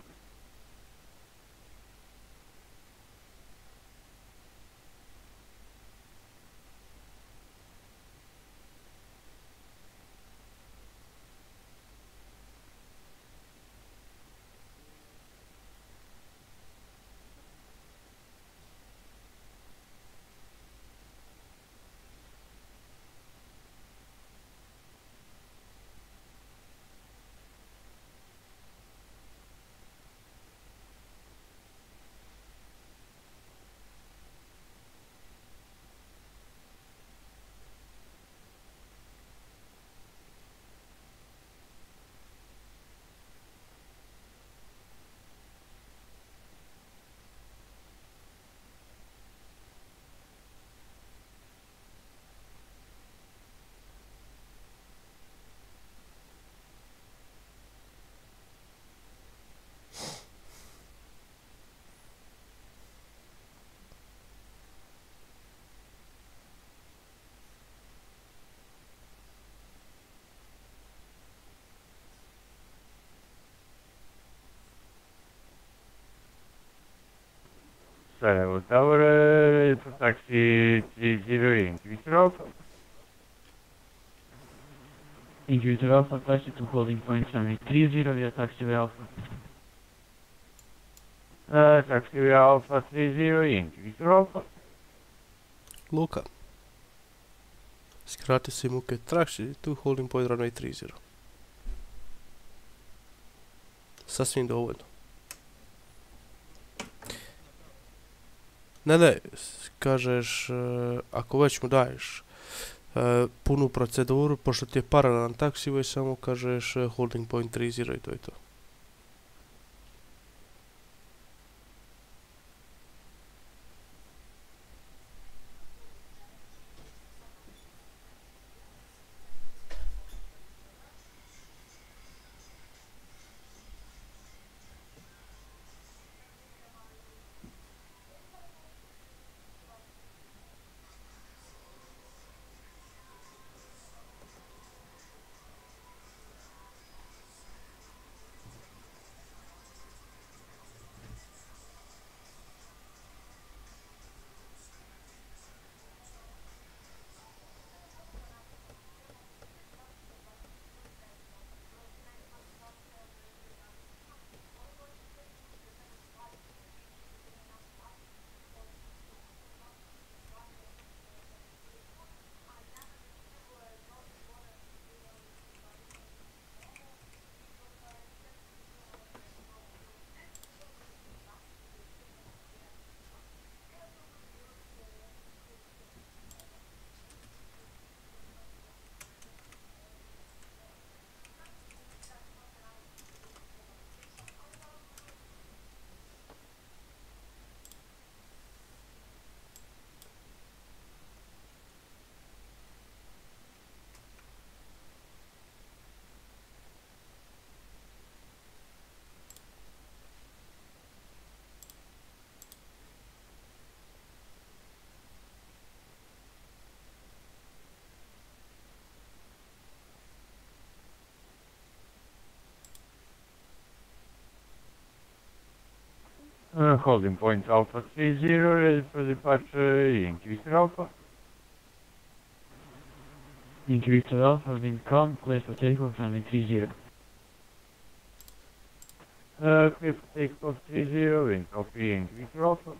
Sarajevo Tower, taxi 30 Increase Alpha. Increase Alpha, taxi to holding point 730 via taxi Alpha. Taxi Alpha 30 Increase Alpha. Luka. Skrati si muke taxi to holding point runway 30. Sasvim dovoljno. Ne, kažeš, ako već mu daješ punu proceduru, pošto ti je paralelan taxiway, samo kažeš holding point 30 i to je to. Holding point Alpha 30, ready for departure, Increase Alpha. Increase Alpha, wind calm, clear for takeoff, runway 30. Clear for takeoff 30, wind copy, Increase Alpha.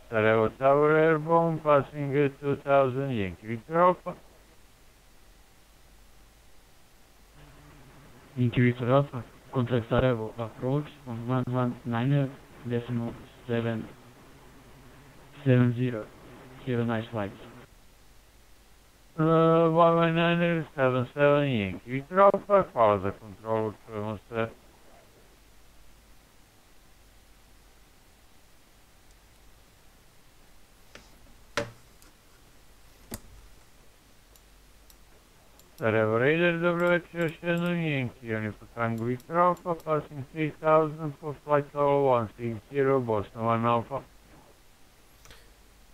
Sarajevo Tower airborne, passing 2000 Yankee Victor Alpha. Yankee Victor Alpha, contact Sarajevo, approach on 119.770. Have a nice flight. 119.77 Yankee Victor Alpha, follow the control to Sarajevo Radar, dobro večer, još jednom Yankee, on je po Tango Victor Alpha, passing 3000 for flight level 160, Boston 1 Alpha.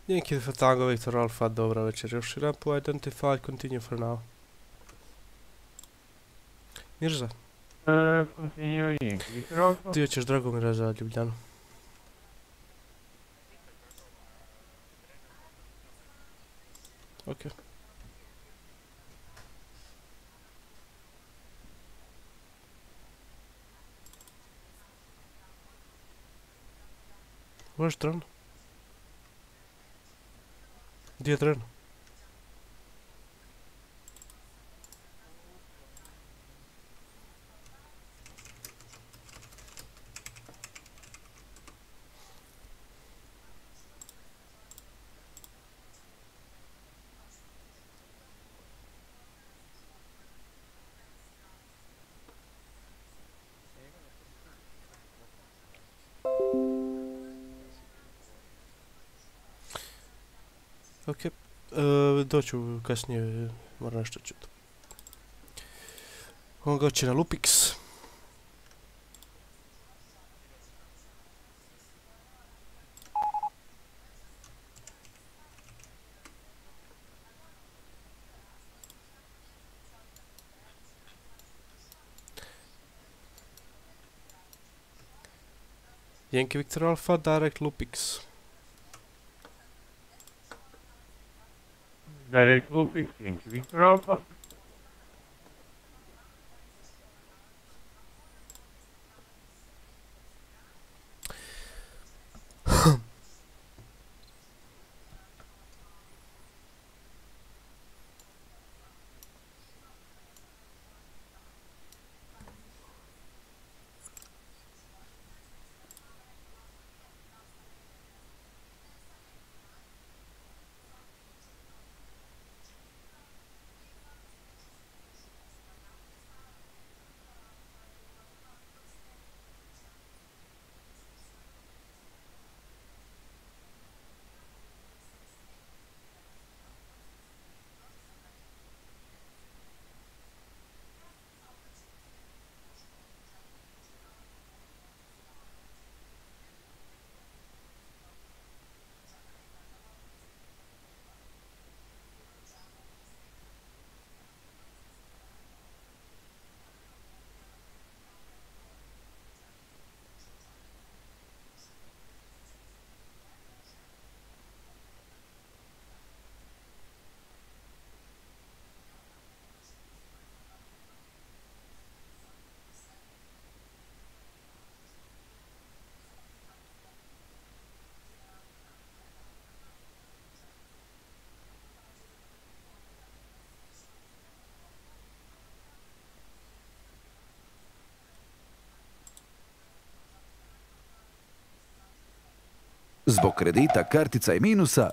Yankee for Tango Victor Alpha, dobra večer, još jedan po identify, continue for now. Mirza, Continue Yankee Victor Alpha. ti hoćeš Dragomira za Ljubljanu. Ok. Where's tren? Gdje je tren? Ok, doću kasnije, moram nešto čuti. On ga će na Lupix. Yankee Victor Alpha, direct Lupix. Direct Lupix, Yankee Victor Alpha. Zbog kredita, kartica i minusa,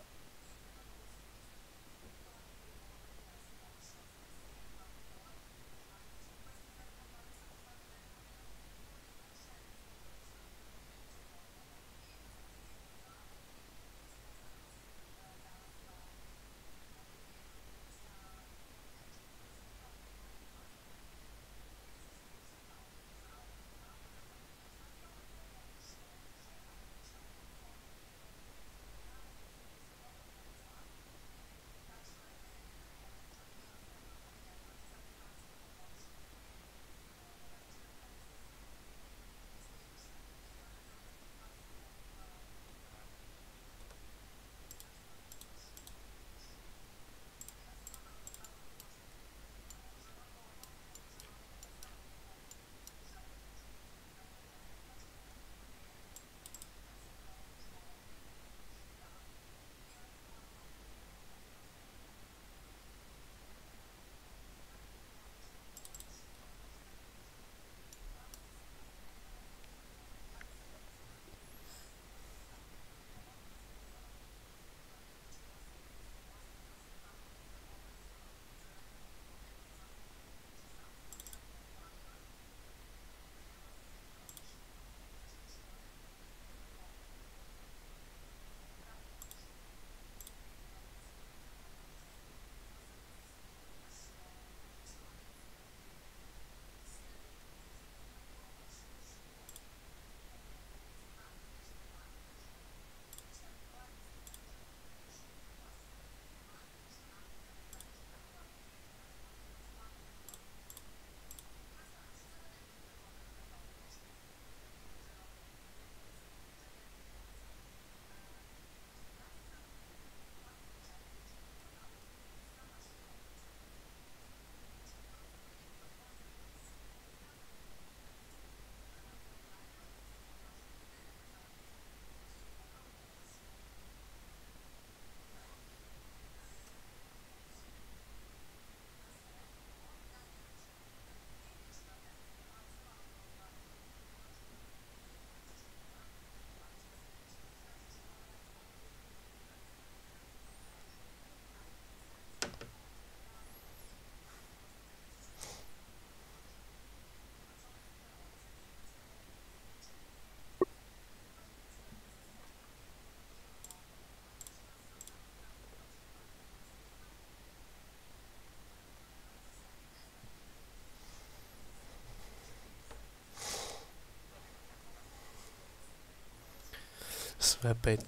5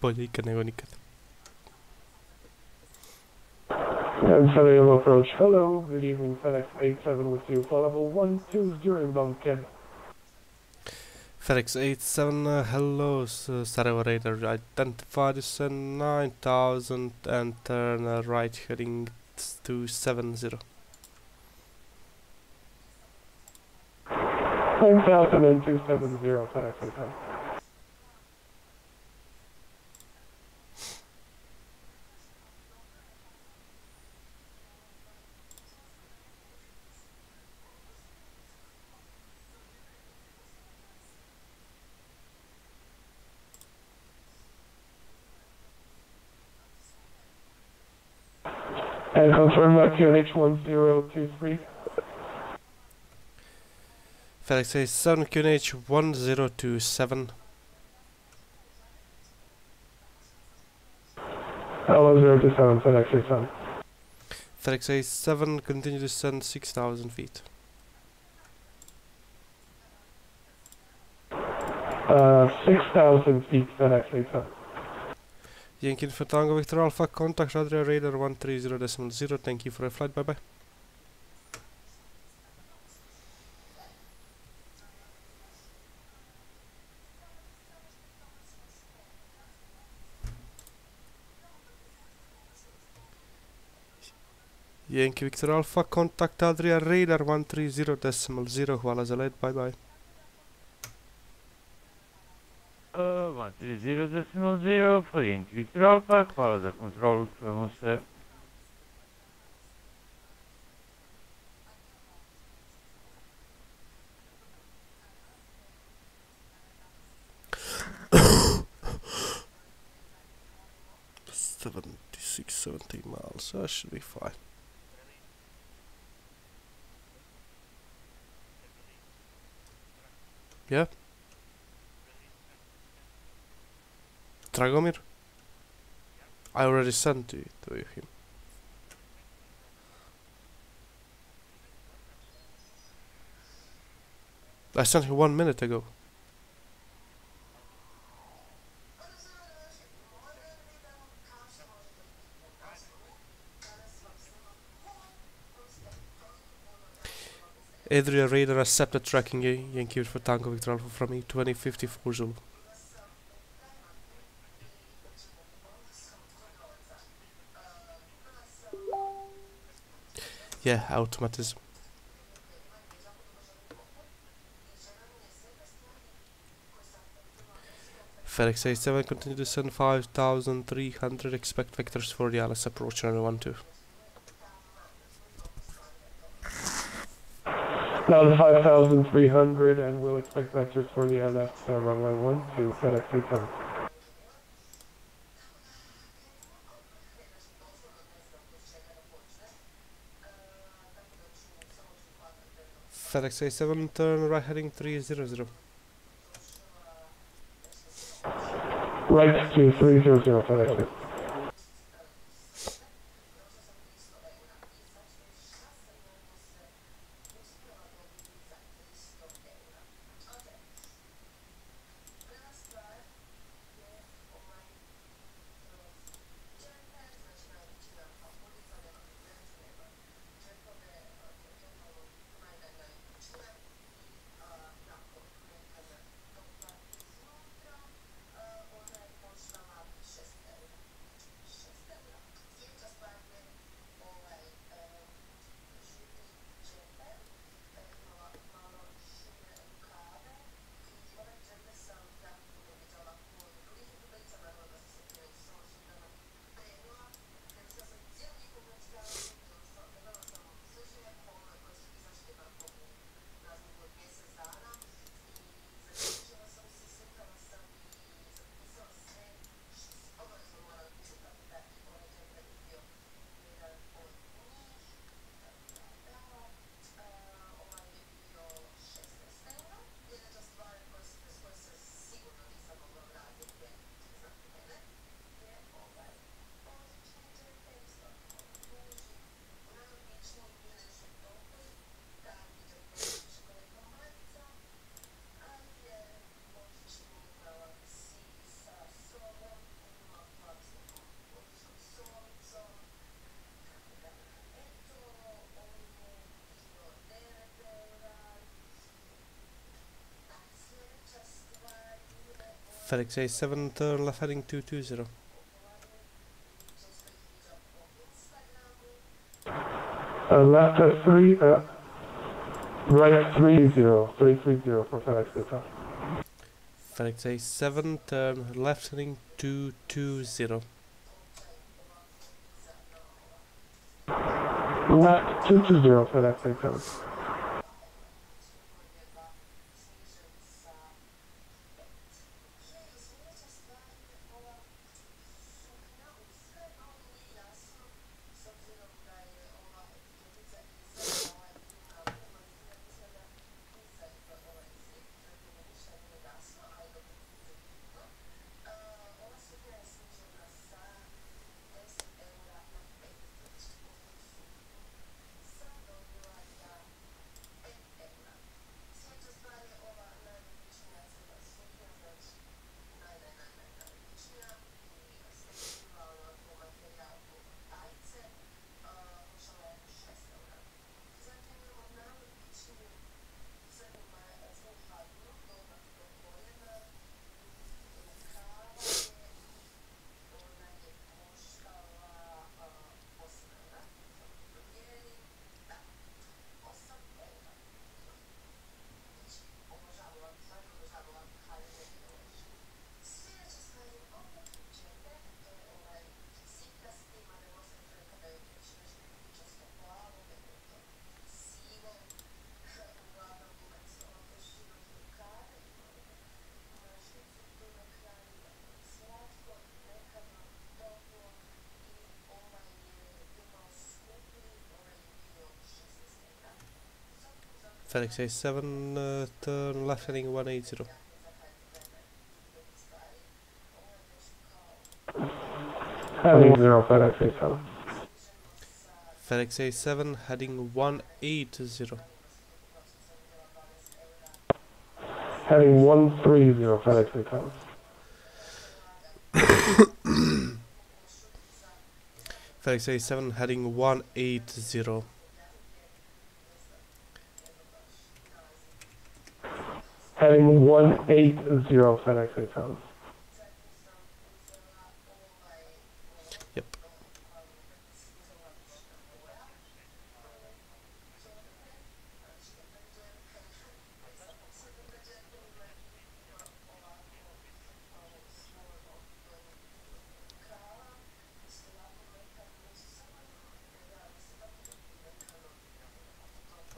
bolje ikad nego nikad. And Sarajevo approach. Hello, good evening, FedEx 87 with you. Flight level 120 inbound Canada. FedEx 87, hello, Sarajevo Radar. Identify descend 9000 and turn right heading 270. 9000 and 270, FedEx 87. And confirm that QNH 1023. FedEx 87, QNH 1027. Hello, 027, FedEx 87. FedEx 87, continue to descend 6000 feet. 6,000 feet, FedEx 87. Yankee for Tango Victor Alpha, contact VATAdria radar 130.0. Thank you for your flight, bye bye. Yankee Victor Alpha, contact VATAdria radar 130.0. Hvala za let, bye bye. 130.0 for Yankee Victor Alpha, hvala za kontrolu, čujemo se. Six, 17 miles, that should be fine. Yeah. Dragomir? I already sent it to him. I sent him 1 minute ago. Adria radar accepted tracking Yankee for Tango Victor Alpha from E2054 Zulu. Yeah, automatism. FedEx 87, continue to send 5300, expect vectors for the Alice approach runway 12. Now the 5,300 and we'll expect vectors for the LS runway 12, FedEx 87. FedEx 87, turn right heading 300. Right to 300, FedEx 87. FedEx A7, turn left heading 220. Left at 3, right at 330 for FedEx Hotel. FedEx A7, turn left heading 220. Left 220 FedEx Hotel. FedEx A7, turn left heading 180. Heading 0 FedEx Hotel. FedEx A7, heading 180. Heading 130 FedEx Hotel. FedEx A7, heading 180. Heading 180 FedEx Hotel. Yep.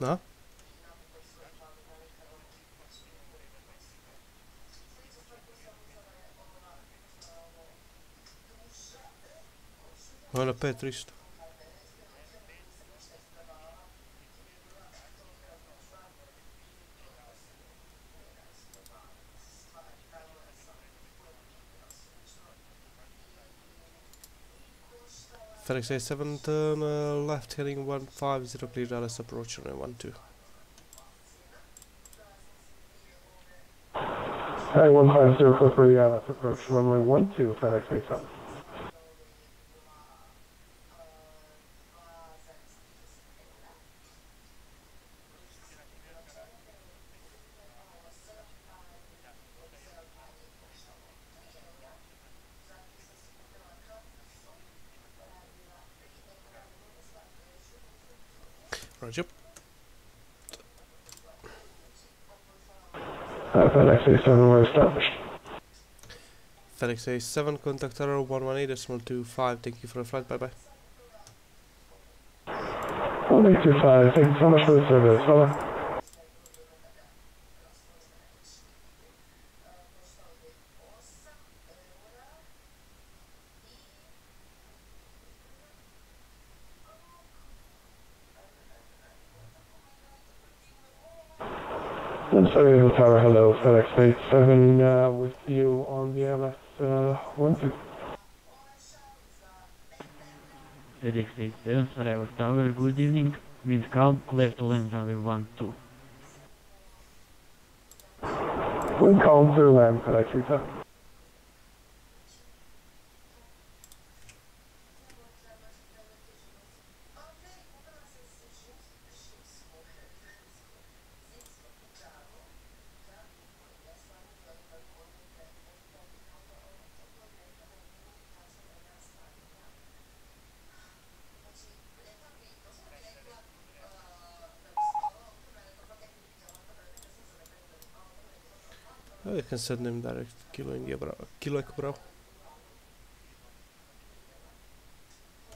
No? Ono P300. FedEx A7, turn left heading 150, clear Dallas approach runway 12. Heading 150 for 3 Dallas approach runway 12 FedEx Hotel. Roger. FedEx A7 was established. FedEx A7, contact error 118.25. Thank you for the flight. Bye bye. 1825, thank you so much for the service. Bye-bye. Sarajevo Tower, hello, FedEx A7 with you on the LS 12. FedEx A7, Sarajevo Tower, good evening. Wind calm, clear to land runway 12. Wind calm to land, FedEx A7. Oh, you can send him direct kilo Bravo.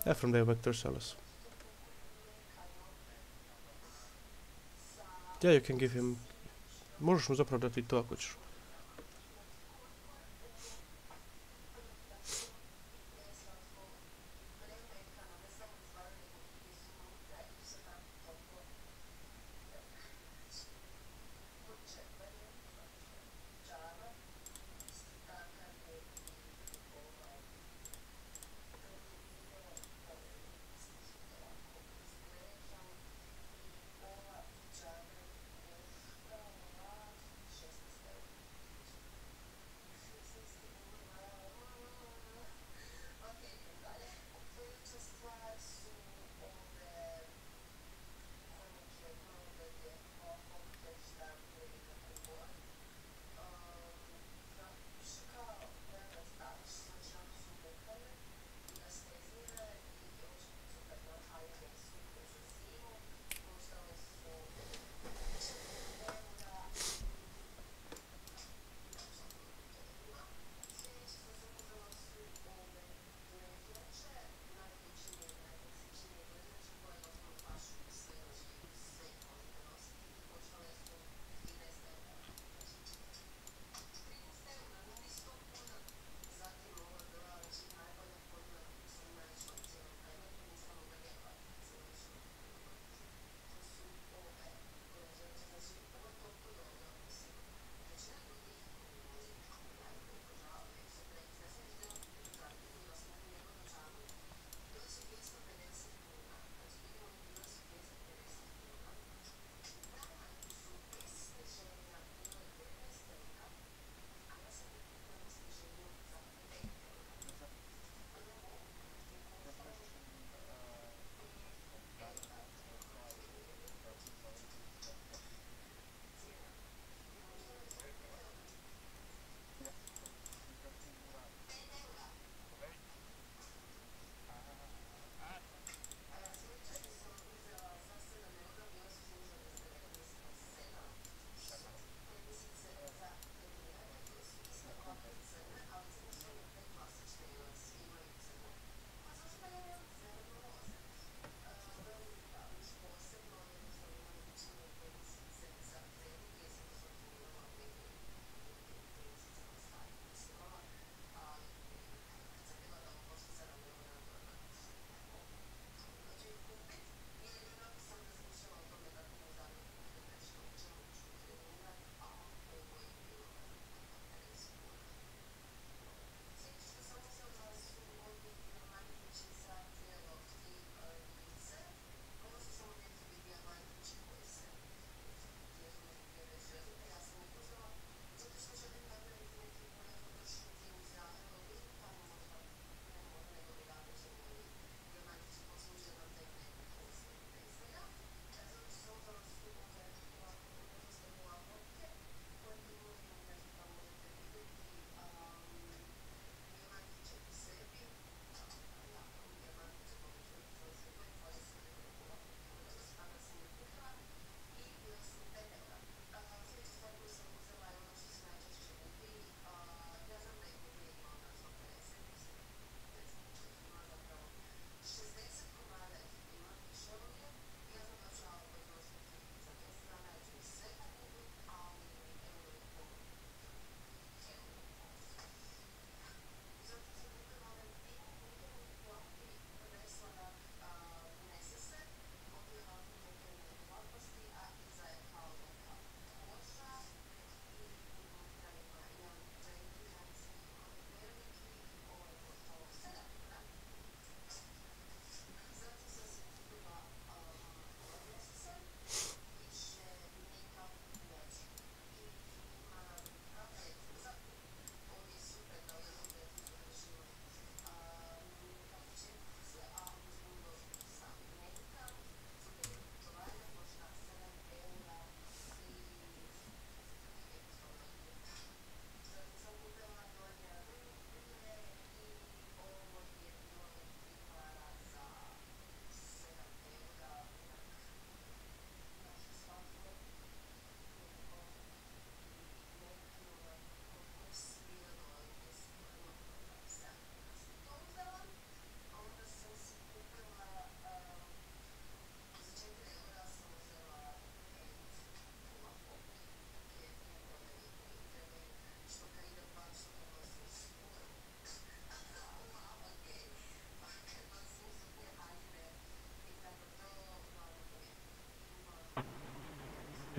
Yeah, from the vector cells. Yeah, you can give him... Možeš mu zapravo dati to ako ćeš.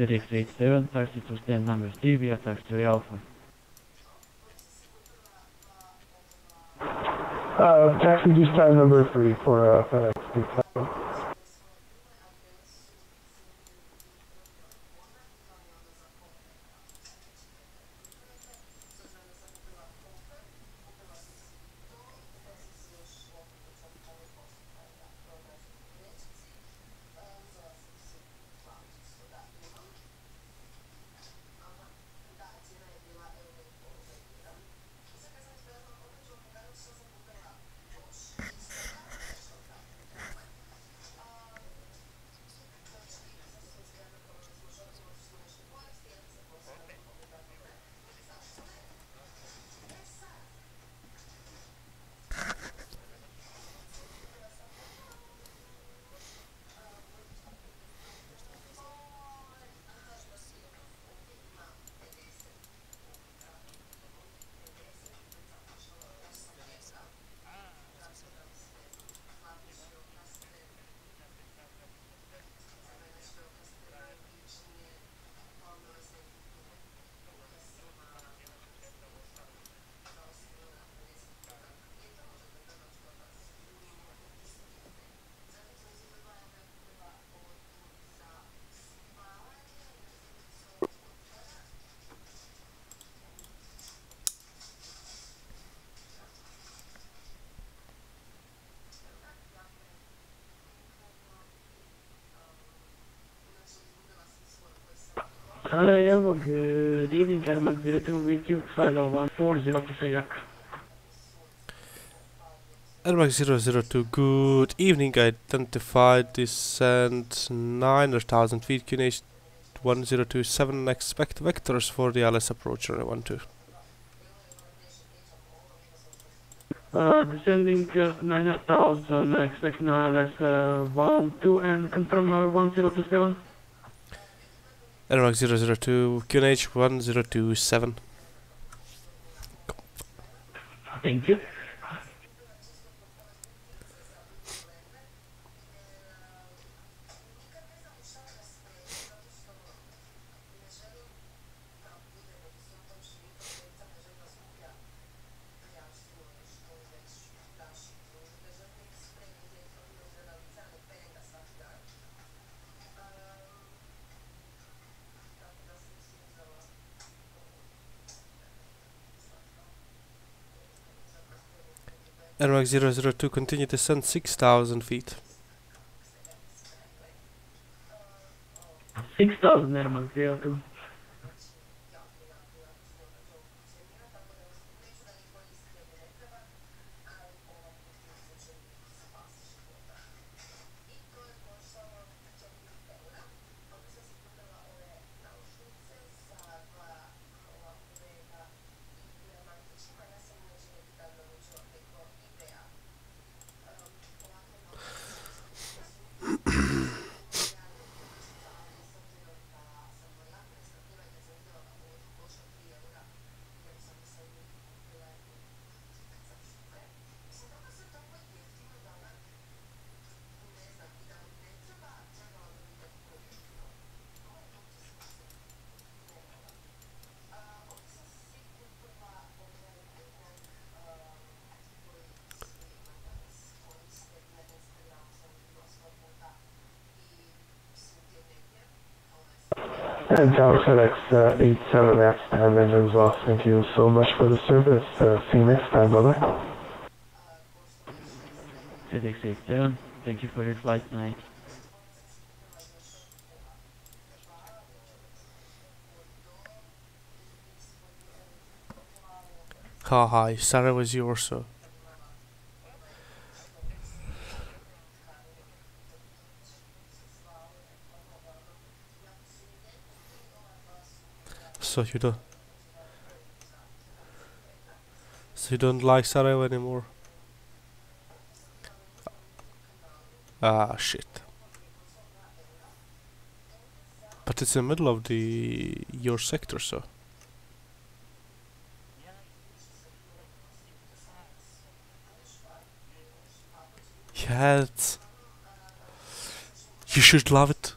687, taxi to stand number 3 via taxi Alpha. Taxi to stand number 3 for FedEx. Sarajevo, good evening, German 02 with you, 5014 to Sajak. Airmax 002, good evening, identified descent 9,000 feet, QNH 1027, expect vectors for the LS approach runway 12. Descending just 9,000, expect now LS 12 and confirm 1027. Airmax 002, QNH 1027. Thank you. Airmax 002, continue descent 6,000 feet. 6,000 Airmax 02. And Tower FedEx 87 Max time engines off. Thank you so much for the service. See you next time. Bye bye. FedEx 87, thank you for your flight tonight. Hi, Sarah was yours, so. So you don't like Sarajevo anymore? Ah, shit. But it's in the middle of your sector, so. Yeah, you should love it.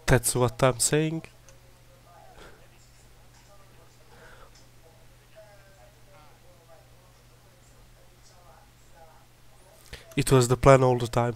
That's what I'm saying. It was the plan all the time.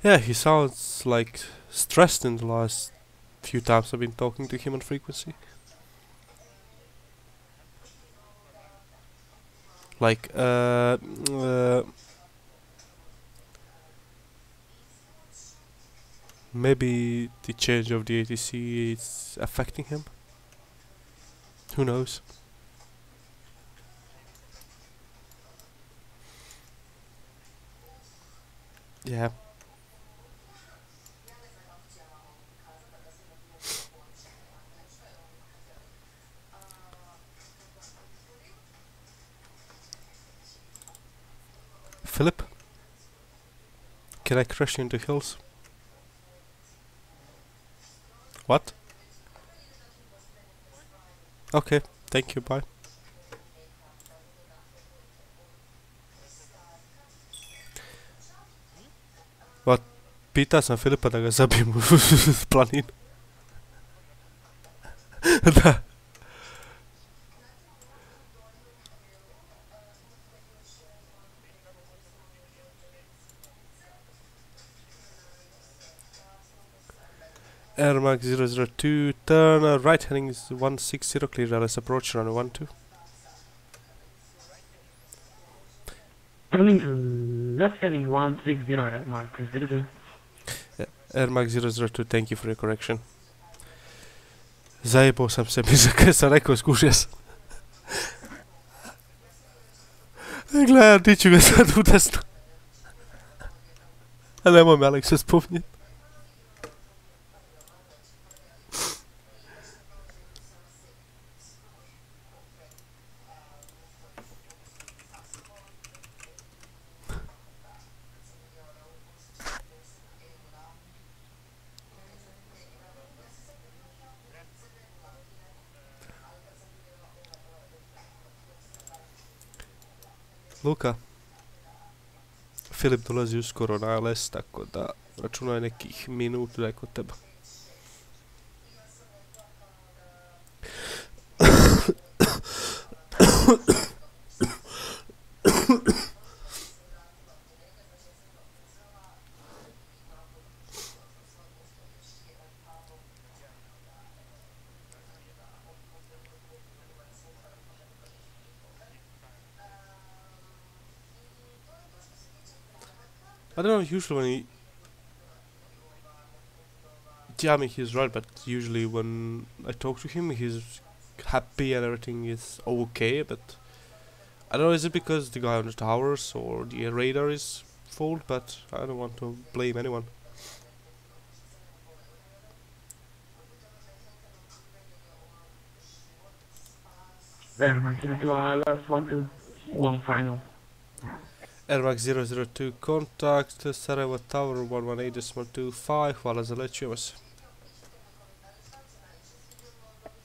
Yeah, he sounds like stressed in the last few times I've been talking to him on frequency. Like, maybe the change of the ATC is affecting him. Who knows? Yeah. Philip? Can I crash you into hills? What? Okay, thank you, bye. What? Pitao sam Filipa da ga zabijem u planinu. Da. Air Max 002, turn right heading is 160, clear LS approach, runway 12. Turning left heading 160 at Mark 02. Air Max 002, thank you for your correction. Zajebao sam se, mi za kaj sam rekao, skužio sam. Gledam, ti ću ga sad u desno. A nemoj me Aleksa spominjeti. Luka, Filip dolazi uskoro na LS, tako da računaj nekih minutu da je kod teba. I don't know, usually when he... Yeah, I mean, he's right, but usually when I talk to him, he's happy and everything is okay, but... I don't know, is it because the guy on the towers or the radar is full, but I don't want to blame anyone. Air Max 02, last one final. Air Max 002, contact Sarajevo Tower 118.25, hvala za let, čujemo se.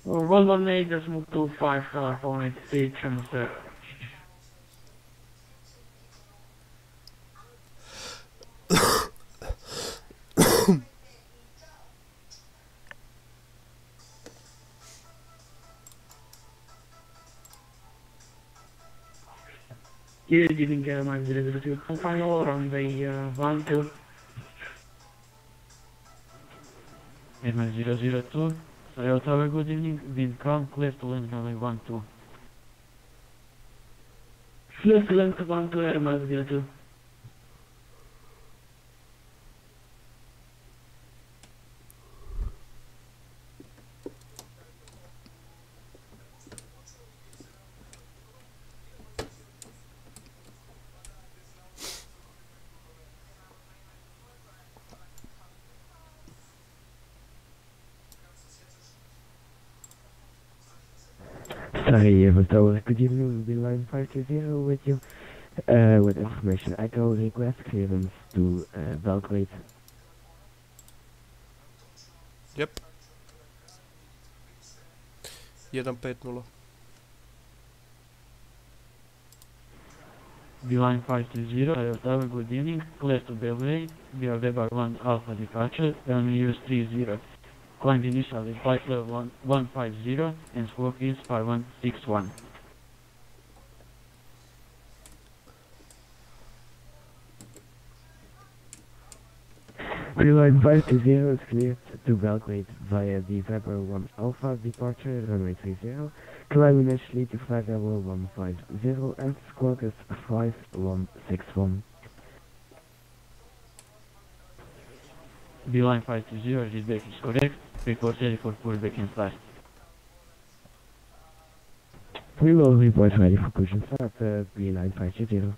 118.25, California, transfer. Good evening, Air Max 002, final runway 12. Air Max 002, Sarajevo Tower, good evening, wind calm, clear to land runway 12. Clear to land 12, Air Max 02. Sarajevo Tower, good evening, be line 520 with you, with information. Echo request clearance to Belgrade. Jep. 150. Beeline 520, Sarajevo Tower, good evening. Clear to Belgrade, via Weber 1 Alpha departure, use 30. Climb initial is flight level 150 and squawk is 5161. Beeline 520 is cleared to Belgrade via the Weber 1 Alpha departure, runway 30. Climb initially to flight level 150 and squawk is 5161. Beeline 520, this back is correct. Report ready for pullback and flight. We will report ready for push and start, Beeline 520.